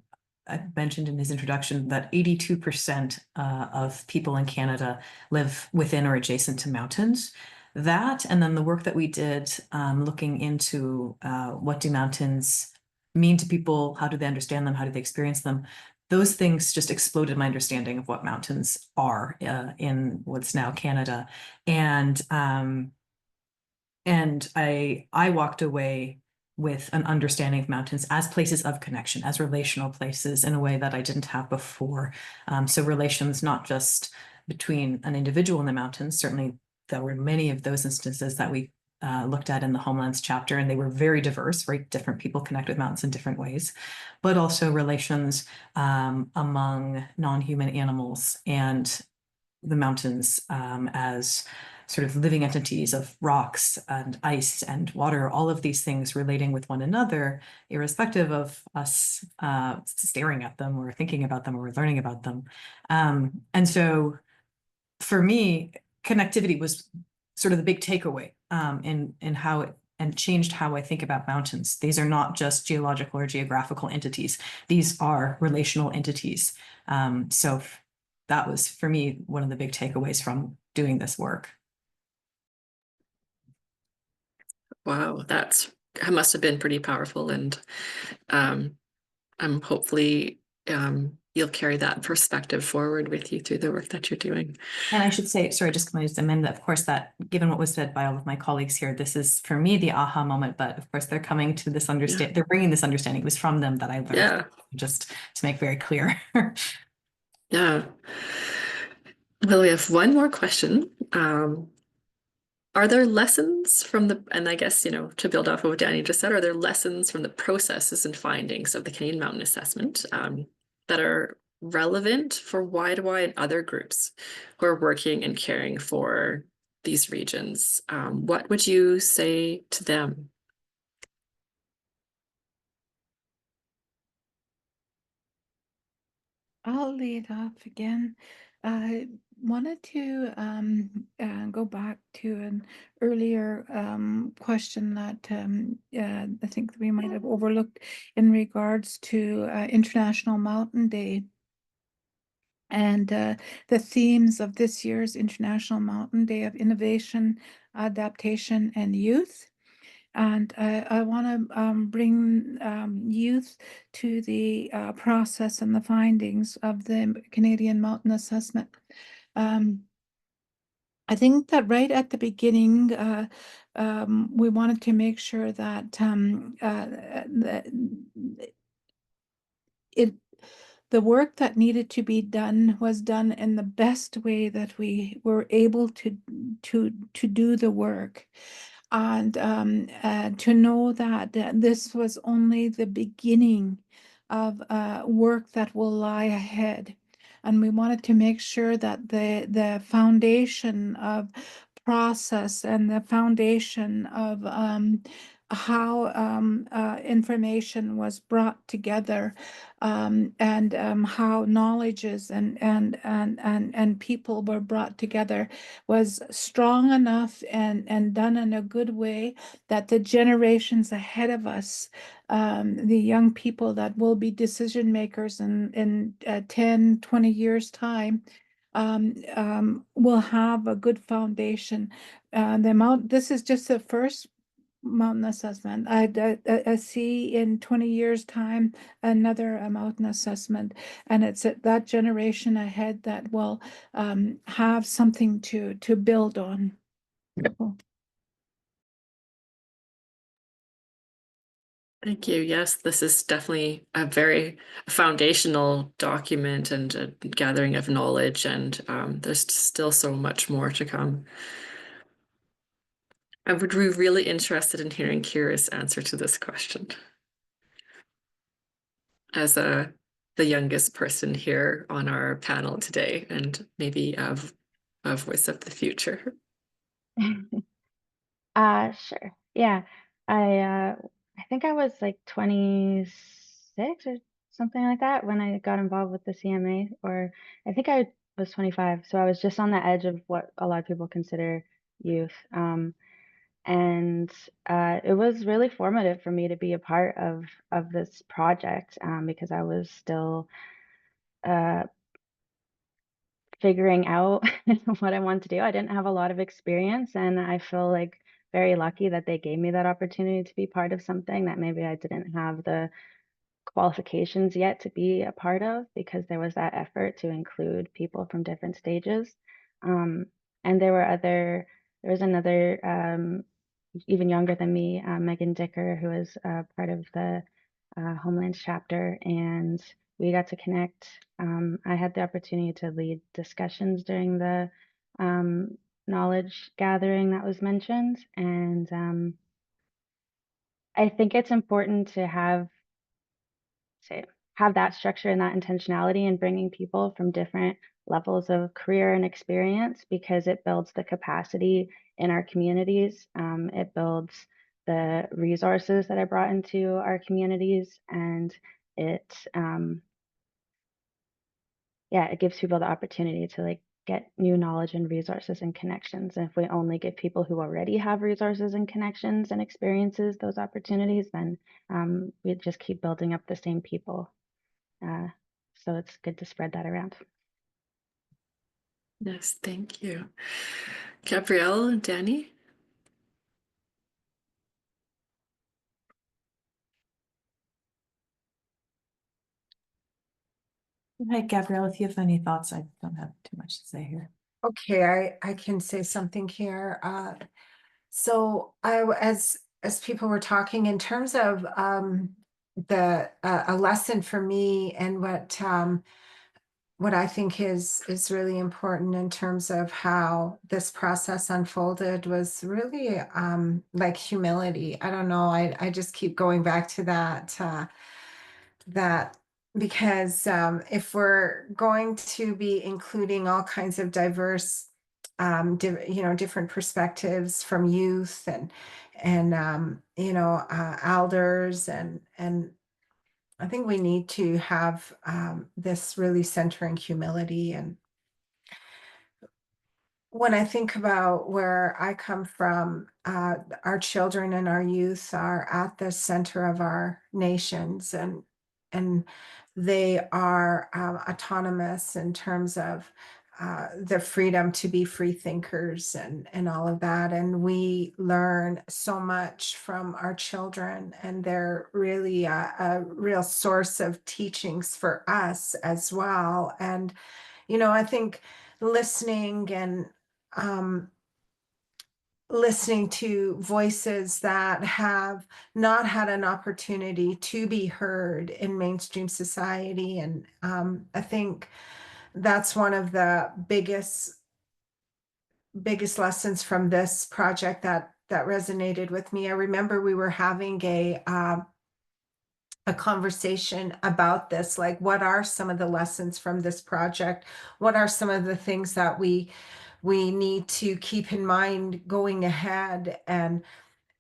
mentioned in his introduction, that 82% of people in Canada live within or adjacent to mountains. That, and then the work that we did looking into what do mountains mean to people, how do they understand them, how do they experience them, those things just exploded my understanding of what mountains are in what's now Canada. And I walked away with an understanding of mountains as places of connection, as relational places in a way that I didn't have before. So relations not just between an individual in the mountains, certainly there were many of those instances that we looked at in the Homelands chapter, and they were very diverse, very different people connect with mountains in different ways, but also relations among non-human animals and the mountains as sort of living entities of rocks and ice and water, all of these things relating with one another, irrespective of us staring at them or thinking about them or learning about them. And so for me, connectivity was sort of the big takeaway in how it and changed how I think about mountains. These are not just geological or geographical entities. These are relational entities. So that was, for me, one of the big takeaways from doing this work. Wow, that must have been pretty powerful, and I'm hopefully you'll carry that perspective forward with you through the work that you're doing. And I should say, sorry, just going to amend that, of course, that given what was said by all of my colleagues here, this is for me the aha moment, but of course they're coming to this understanding, they're bringing this understanding. It was from them that I learned. Yeah. Just to make very clear. Yeah. Well, we have one more question. Are there lessons from and I guess, to build off of what Danny just said, are there lessons from the processes and findings of the Canadian Mountain Assessment that are relevant for Y2Y and other groups who are working and caring for these regions? What would you say to them? I'll lead off again. I wanted to go back to an earlier question that I think we might have overlooked in regards to International Mountain Day. And the themes of this year's International Mountain Day of Innovation, Adaptation, and Youth. And I want to bring youth to the process and the findings of the Canadian Mountain Assessment. I think that right at the beginning, we wanted to make sure that the work that needed to be done was done in the best way that we were able to do the work. And to know that this was only the beginning of work that will lie ahead. And we wanted to make sure that the foundation of process and the foundation of how information was brought together, and how knowledges and people were brought together was strong enough and done in a good way that the generations ahead of us, the young people that will be decision makers in 10, 20 years time, will have a good foundation. This is just the first mountain assessment. I see in 20 years time another mountain assessment, and it's that generation ahead that will have something to build on. Cool. Thank you. Yes, this is definitely a very foundational document and a gathering of knowledge, and there's still so much more to come. I would be really interested in hearing Kira's answer to this question. As the youngest person here on our panel today, and maybe a voice of the future. Sure. Yeah. I think I was like 26 or something like that when I got involved with the CMA, or I think I was 25. So I was just on the edge of what a lot of people consider youth. And it was really formative for me to be a part of this project, because I was still figuring out what I wanted to do. I didn't have a lot of experience, and I feel like very lucky that they gave me that opportunity to be part of something that maybe I didn't have the qualifications yet to be a part of, because there was that effort to include people from different stages. And there was another even younger than me, Megan Dicker, who was part of the Homelands chapter, and we got to connect. I had the opportunity to lead discussions during the knowledge gathering that was mentioned, and I think it's important to have that structure and that intentionality in bringing people from different levels of career and experience, because it builds the capacity in our communities. It builds the resources that are brought into our communities, and it it gives people the opportunity to like get new knowledge and resources and connections. And if we only give people who already have resources and connections and experiences those opportunities, then we just keep building up the same people. So it's good to spread that around. Yes, thank you. Gabrielle and Danny? Hi, Gabrielle, if you have any thoughts, I don't have too much to say here. Okay, I can say something here. So as people were talking in terms of a lesson for me, and what what I think is really important in terms of how this process unfolded was really like humility. I don't know. I just keep going back to that because if we're going to be including all kinds of diverse, different perspectives from youth and elders and I think we need to have this really centering humility. And when I think about where I come from, our children and our youth are at the center of our nations, and they are autonomous in terms of the freedom to be free thinkers and all of that. And we learn so much from our children, and they're really a real source of teachings for us as well. And I think listening and um, listening to voices that have not had an opportunity to be heard in mainstream society. And I think that's one of the biggest lessons from this project that resonated with me. I remember we were having a conversation about this, like what are some of the lessons from this project? What are some of the things that we need to keep in mind going ahead? And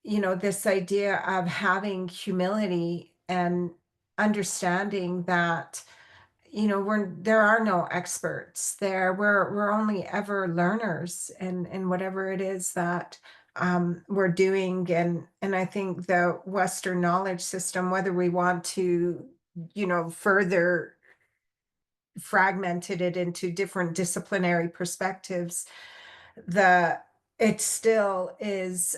this idea of having humility and understanding that there are no experts there. We're only ever learners in whatever it is that we're doing. And I think the Western knowledge system, whether we want to further fragmented it into different disciplinary perspectives, it still is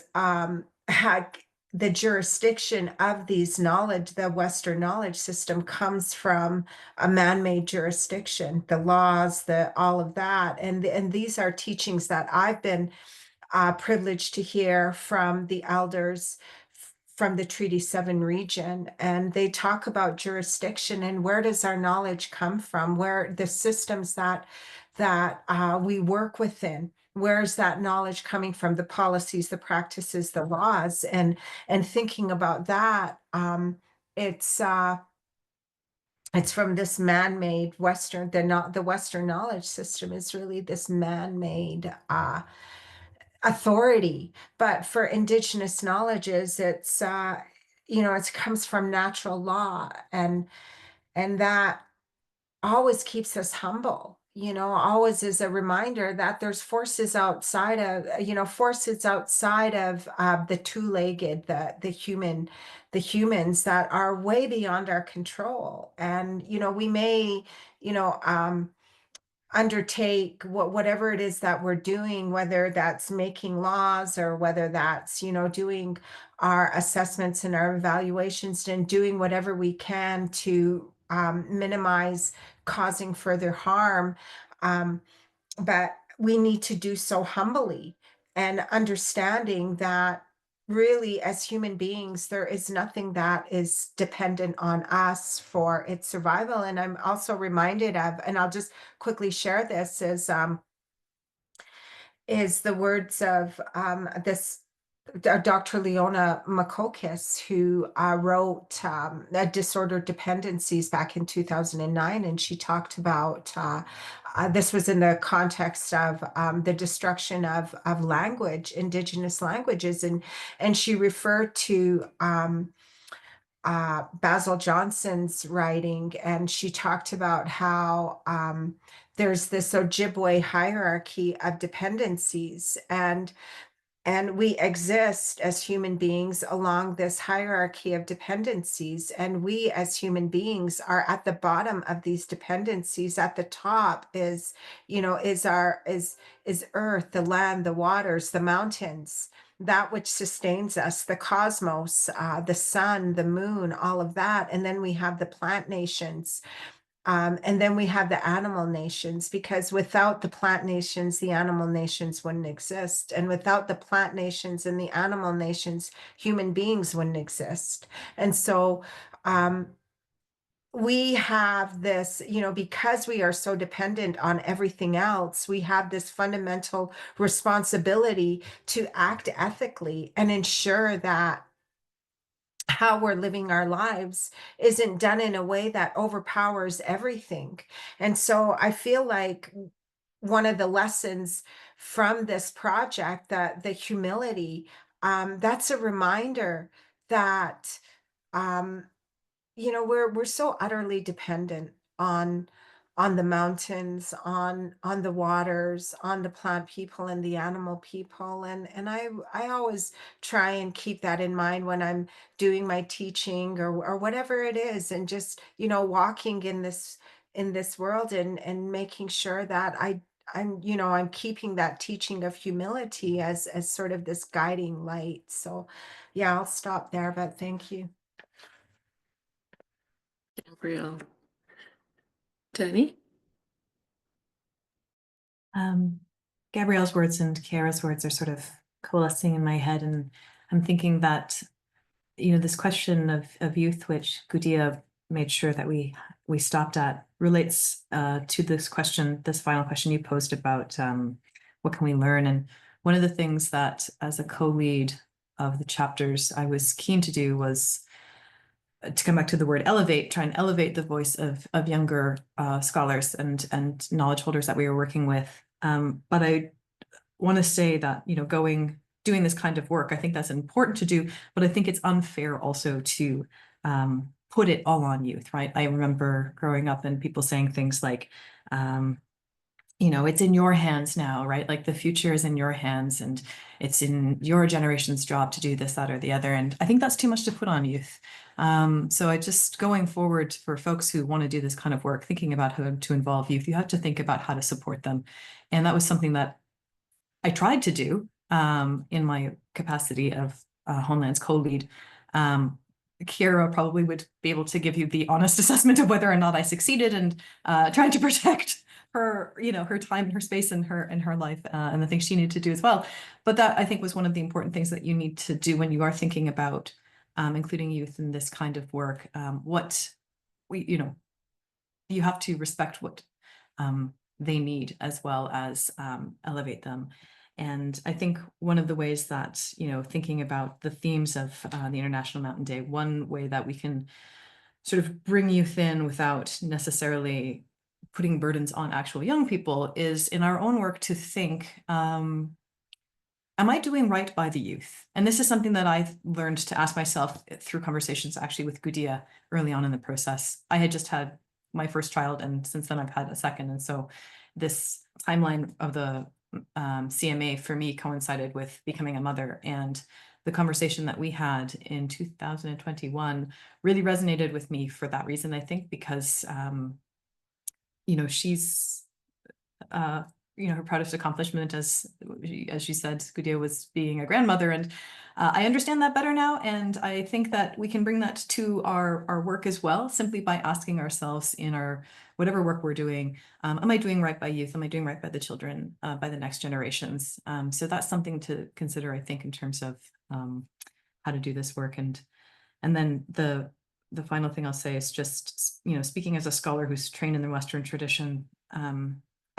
the jurisdiction of the Western knowledge system comes from a man-made jurisdiction, the laws, all of that. And these are teachings that I've been privileged to hear from the elders from the Treaty 7 region. And they talk about jurisdiction and where does our knowledge come from, where the systems that we work within. Where's that knowledge coming from? The policies, the practices, the laws, and thinking about that, it's from this man-made Western. The Western knowledge system is really this man-made authority. But for Indigenous knowledges, it comes from natural law, and that always keeps us humble, always is a reminder that there's forces outside of the two-legged, the humans that are way beyond our control. And we may undertake whatever it is that we're doing, whether that's making laws or whether that's doing our assessments and our evaluations and doing whatever we can to minimize causing further harm. But we need to do so humbly and understanding that really, as human beings, there is nothing that is dependent on us for its survival. And I'm also reminded of, and I'll just quickly share this, is the words of this Dr. Leona Makokis, who wrote Disordered Dependencies back in 2009. And she talked about, this was in the context of the destruction of language, Indigenous languages. And she referred to Basil Johnson's writing, and she talked about how there's this Ojibwe hierarchy of dependencies, and we exist as human beings along this hierarchy of dependencies. And we as human beings are at the bottom of these dependencies. At the top is earth, the land, the waters, the mountains, that which sustains us, the cosmos, the sun, the moon, all of that. And then we have the plant nations. And then we have the animal nations, because without the plant nations, the animal nations wouldn't exist. And without the plant nations and the animal nations, human beings wouldn't exist. And so we have this, because we are so dependent on everything else, we have this fundamental responsibility to act ethically and ensure that how we're living our lives isn't done in a way that overpowers everything. And so I feel like one of the lessons from this project, that the humility, that's a reminder that um, we're so utterly dependent on the mountains, on the waters, on the plant people and the animal people. And I always try and keep that in mind when I'm doing my teaching or whatever it is, and just, walking in this world, and making sure that I'm keeping that teaching of humility as sort of this guiding light. So yeah, I'll stop there, but thank you. Gabrielle. Danny? Gabrielle's words and Kiara's words are sort of coalescing in my head, and I'm thinking that, this question of youth, which Gudea made sure that we stopped at, relates to this final question you posed about what can we learn. And one of the things that, as a co-lead of the chapters, I was keen to do was to come back to the word elevate, try and elevate the voice of younger scholars and knowledge holders that we were working with. But I want to say that, doing this kind of work, I think that's important to do, but I think it's unfair also to put it all on youth, right? I remember growing up and people saying things like, it's in your hands now, right? Like the future is in your hands and it's in your generation's job to do this, that, or the other. And I think that's too much to put on youth. So I just, going forward, for folks who want to do this kind of work, thinking about how to involve youth, you have to think about how to support them. And that was something that I tried to do in my capacity of Homeland's co-lead. Kiara probably would be able to give you the honest assessment of whether or not I succeeded in trying to protect her, her time, her space, and her life, and the things she needed to do as well. But that, I think, was one of the important things that you need to do when you are thinking about including youth in this kind of work. You have to respect what they need, as well as elevate them. And I think one of the ways that, thinking about the themes of the International Mountain Day, one way that we can sort of bring youth in without necessarily putting burdens on actual young people is in our own work to think, am I doing right by the youth? And this is something that I've learned to ask myself through conversations actually with Gudea early on in the process. I had just had my first child, and since then I've had a second. And so this timeline of the CMA for me coincided with becoming a mother, and the conversation that we had in 2021 really resonated with me for that reason, I think, because she's her proudest accomplishment, as she said, Gudea, was being a grandmother, and I understand that better now, and I think that we can bring that to our work as well, simply by asking ourselves in our whatever work we're doing, am I doing right by youth? Am I doing right by the children, by the next generations? So that's something to consider, I think, in terms of how to do this work. And then the final thing I'll say is just, speaking as a scholar who's trained in the Western tradition,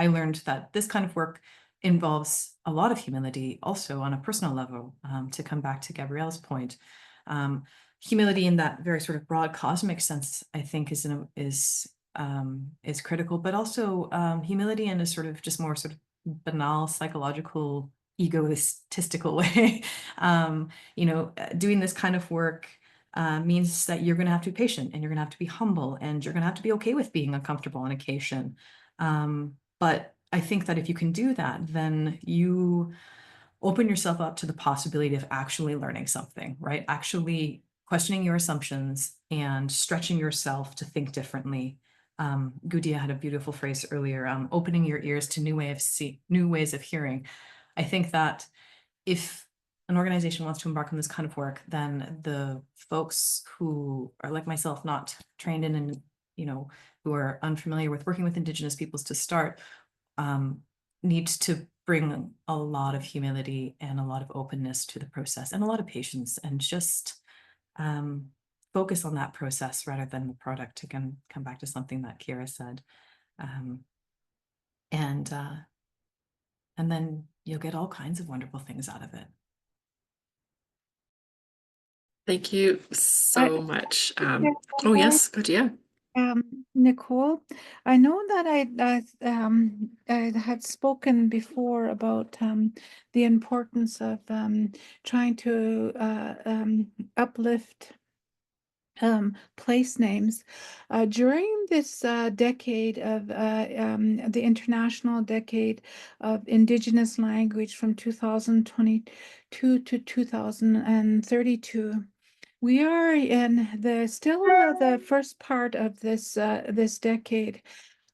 I learned that this kind of work involves a lot of humility also on a personal level. To come back to Gabrielle's point, humility in that very sort of broad cosmic sense, I think, is critical, but also humility in a sort of just more sort of banal psychological egotistical way. Doing this kind of work means that you're going to have to be patient, and you're going to have to be humble, and you're going to have to be okay with being uncomfortable on occasion. But I think that if you can do that, then you open yourself up to the possibility of actually learning something, right? Actually questioning your assumptions and stretching yourself to think differently. Gudea had a beautiful phrase earlier, opening your ears to new ways of hearing. I think that if an organization wants to embark on this kind of work, then the folks who are like myself, not trained in, and who are unfamiliar with working with Indigenous peoples to start, needs to bring a lot of humility and a lot of openness to the process, and a lot of patience, and just focus on that process rather than the product, to come back to something that Kira said. And then you'll get all kinds of wonderful things out of it. Thank you so much. Oh, yes, good, yeah. Nicole, I know that I had spoken before about the importance of trying to uplift place names. During this decade of the International Decade of Indigenous Language from 2022 to 2032, we are in still the first part of this this decade,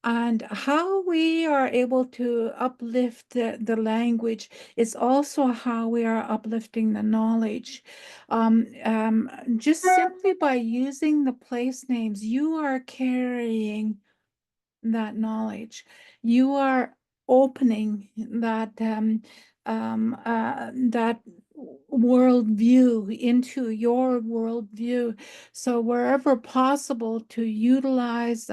and how we are able to uplift the language is also how we are uplifting the knowledge. Just simply by using the place names, you are carrying that knowledge. You are opening that that worldview into your worldview. So wherever possible, to utilize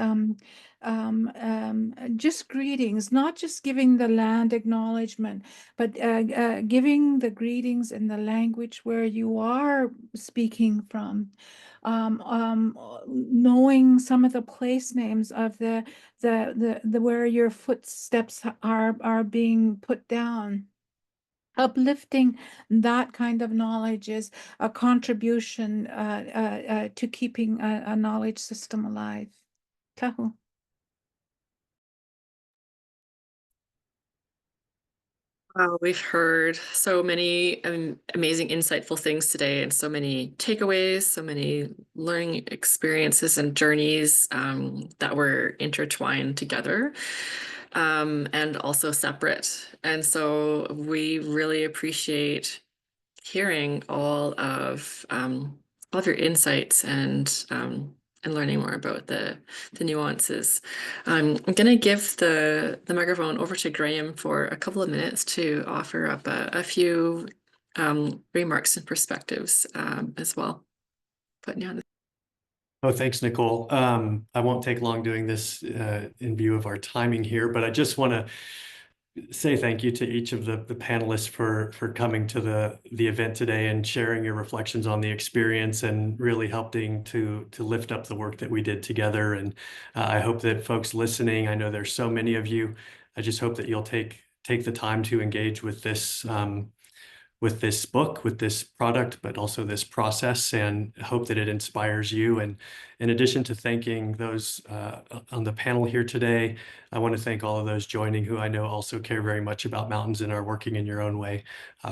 just greetings, not just giving the land acknowledgement, but giving the greetings in the language where you are speaking from. Knowing some of the place names of the where your footsteps are being put down. Uplifting that kind of knowledge is a contribution to keeping a knowledge system alive. Kahu. Wow, we've heard so many amazing, insightful things today, and so many takeaways, so many learning experiences and journeys that were intertwined together and also separate. And so we really appreciate hearing all of your insights and learning more about the nuances. I'm going to give the microphone over to Graham for a couple of minutes to offer up a few remarks and perspectives as well. But yeah. Oh, thanks, Nicole. I won't take long doing this in view of our timing here, but I just want to say thank you to each of the panelists for coming to the event today and sharing your reflections on the experience and really helping to lift up the work that we did together. And I hope that folks listening, I know there's so many of you, I just hope that you'll take the time to engage with this book, with this product, but also this process, and hope that it inspires you. And in addition to thanking those on the panel here today, I want to thank all of those joining who I know also care very much about mountains and are working in your own way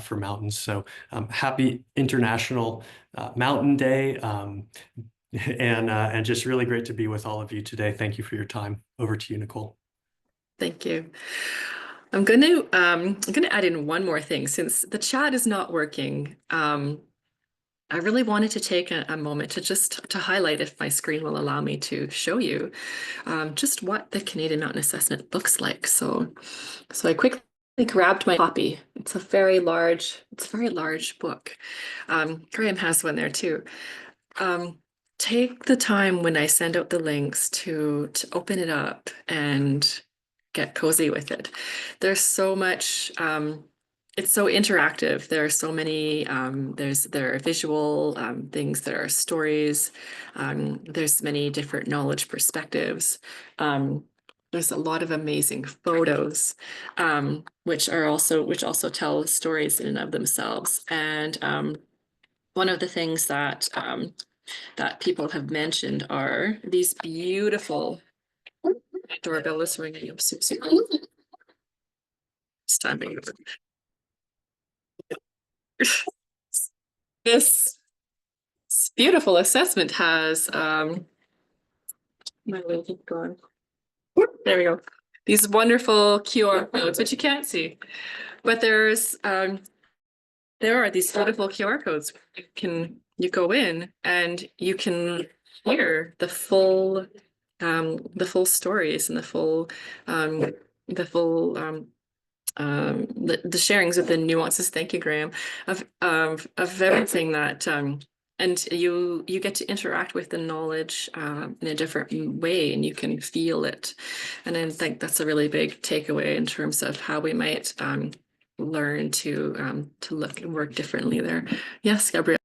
for mountains. So happy International Mountain Day, and just really great to be with all of you today. Thank you for your time. Over to you, Nicole. Thank you. I'm going to add in one more thing. Since the chat is not working, I really wanted to take a moment to highlight, if my screen will allow me to show you, just what the Canadian Mountain Assessment looks like. So I quickly grabbed my copy. It's a very large book. Graham has one there too. Take the time when I send out the links to open it up and get cozy with it. There's so much, it's so interactive. There are so many, there are visual things, there are stories, there's many different knowledge perspectives. There's a lot of amazing photos, which also tell stories in and of themselves. And one of the things that people have mentioned are these beautiful doorbell is ringing. I'm so sorry. It's timing. This beautiful assessment has my link is gone. There we go. These wonderful QR codes, which you can't see, but there are these beautiful QR codes. You go in and you can hear the full stories and the sharings of the nuances. Thank you, Graham, of everything that And you get to interact with the knowledge in a different way, and you can feel it. And I think that's a really big takeaway in terms of how we might learn to look and work differently there. Yes, Gabrielle.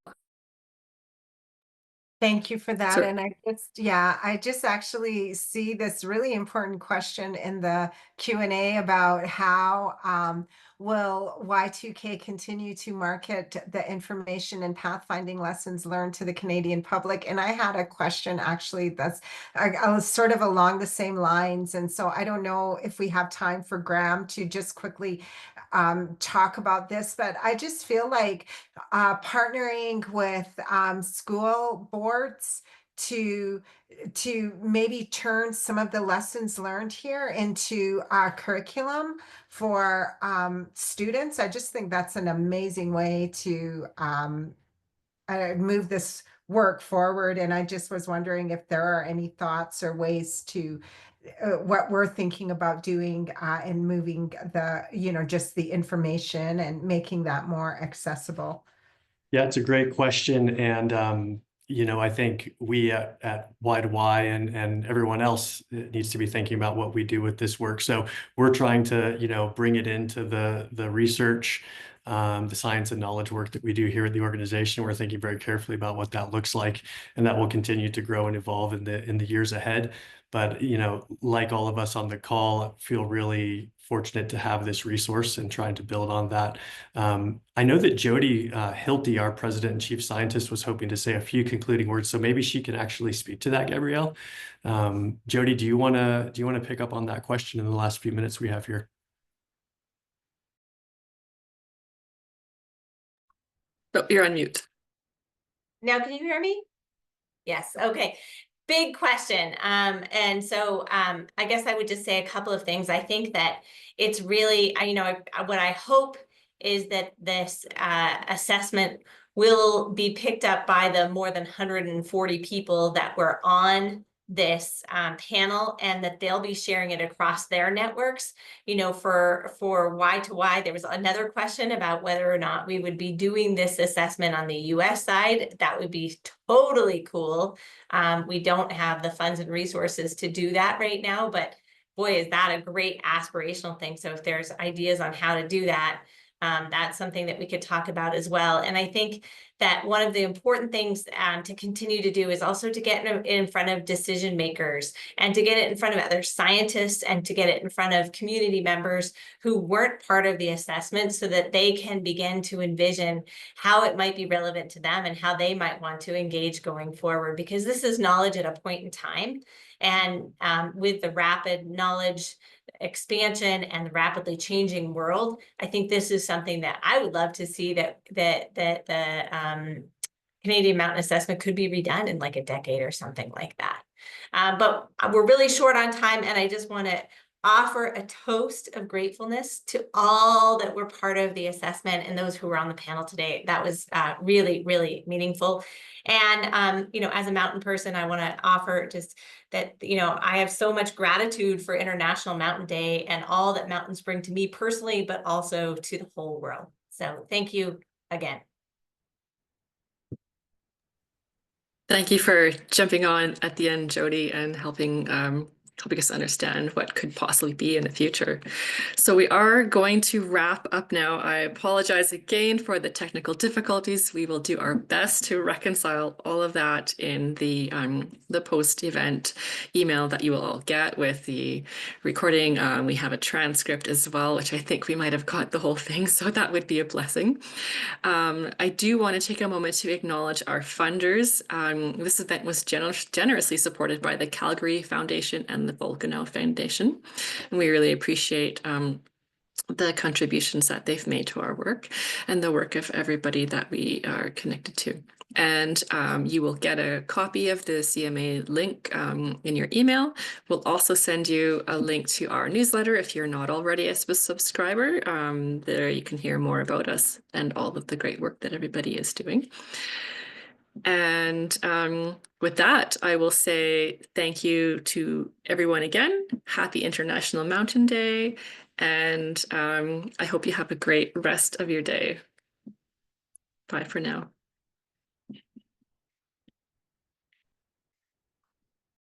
Thank you for that. Sure. And I just actually see this really important question in the Q&A about how will Y2K continue to market the information and pathfinding lessons learned to the Canadian public? And I had a question actually that's I was sort of along the same lines. And so I don't know if we have time for Graham to just quickly talk about this, but I just feel like partnering with school boards to maybe turn some of the lessons learned here into our curriculum for students. I just think that's an amazing way to move this work forward. And I just was wondering if there are any thoughts or ways to what we're thinking about doing and moving just the information and making that more accessible. Yeah, it's a great question. And, I think we at Y2Y and everyone else needs to be thinking about what we do with this work. So we're trying to, bring it into the research, the science and knowledge work that we do here at the organization. We're thinking very carefully about what that looks like, and that will continue to grow and evolve in the years ahead. But, like all of us on the call, I feel really fortunate to have this resource and trying to build on that. I know that Jody Hilty, our president and chief scientist, was hoping to say a few concluding words, so maybe she can actually speak to that, Gabrielle. Jody, do you want to pick up on that question in the last few minutes we have here? Oh, you're on mute. Now, can you hear me? Yes. Okay. Big question. And so I guess I would just say a couple of things. I think that it's really, what I hope is that this assessment will be picked up by the more than 140 people that were on this panel, and that they'll be sharing it across their networks. For Y2Y, there was another question about whether or not we would be doing this assessment on the US side. That would be totally cool. We don't have the funds and resources to do that right now, but boy, is that a great aspirational thing. So if there's ideas on how to do that, that's something that we could talk about as well. And I think that one of the important things to continue to do is also to get in front of decision makers, and to get it in front of other scientists, and to get it in front of community members who weren't part of the assessment, so that they can begin to envision how it might be relevant to them and how they might want to engage going forward, because this is knowledge at a point in time. And with the rapid knowledge expansion and the rapidly changing world, I think this is something that I would love to see, that the Canadian Mountain Assessment could be redone in like a decade or something like that. But we're really short on time, and I just want to offer a toast of gratefulness to all that were part of the assessment and those who were on the panel today. That was really, really meaningful. And, as a mountain person, I want to offer just that, I have so much gratitude for International Mountain Day and all that mountains bring to me personally, but also to the whole world. So thank you again. Thank you for jumping on at the end, Jody, and helping us understand what could possibly be in the future. So we are going to wrap up now. I apologize again for the technical difficulties. We will do our best to reconcile all of that in the post-event email that you will all get with the recording. We have a transcript as well, which I think we might have got the whole thing, so that would be a blessing. I do want to take a moment to acknowledge our funders. This event was generously supported by the Calgary Foundation and the Volcano Foundation, and we really appreciate the contributions that they've made to our work and the work of everybody that we are connected to. And you will get a copy of the CMA link in your email. We'll also send you a link to our newsletter if you're not already a subscriber. There you can hear more about us and all of the great work that everybody is doing. And with that, I will say thank you to everyone again. Happy International Mountain Day. And I hope you have a great rest of your day. Bye for now.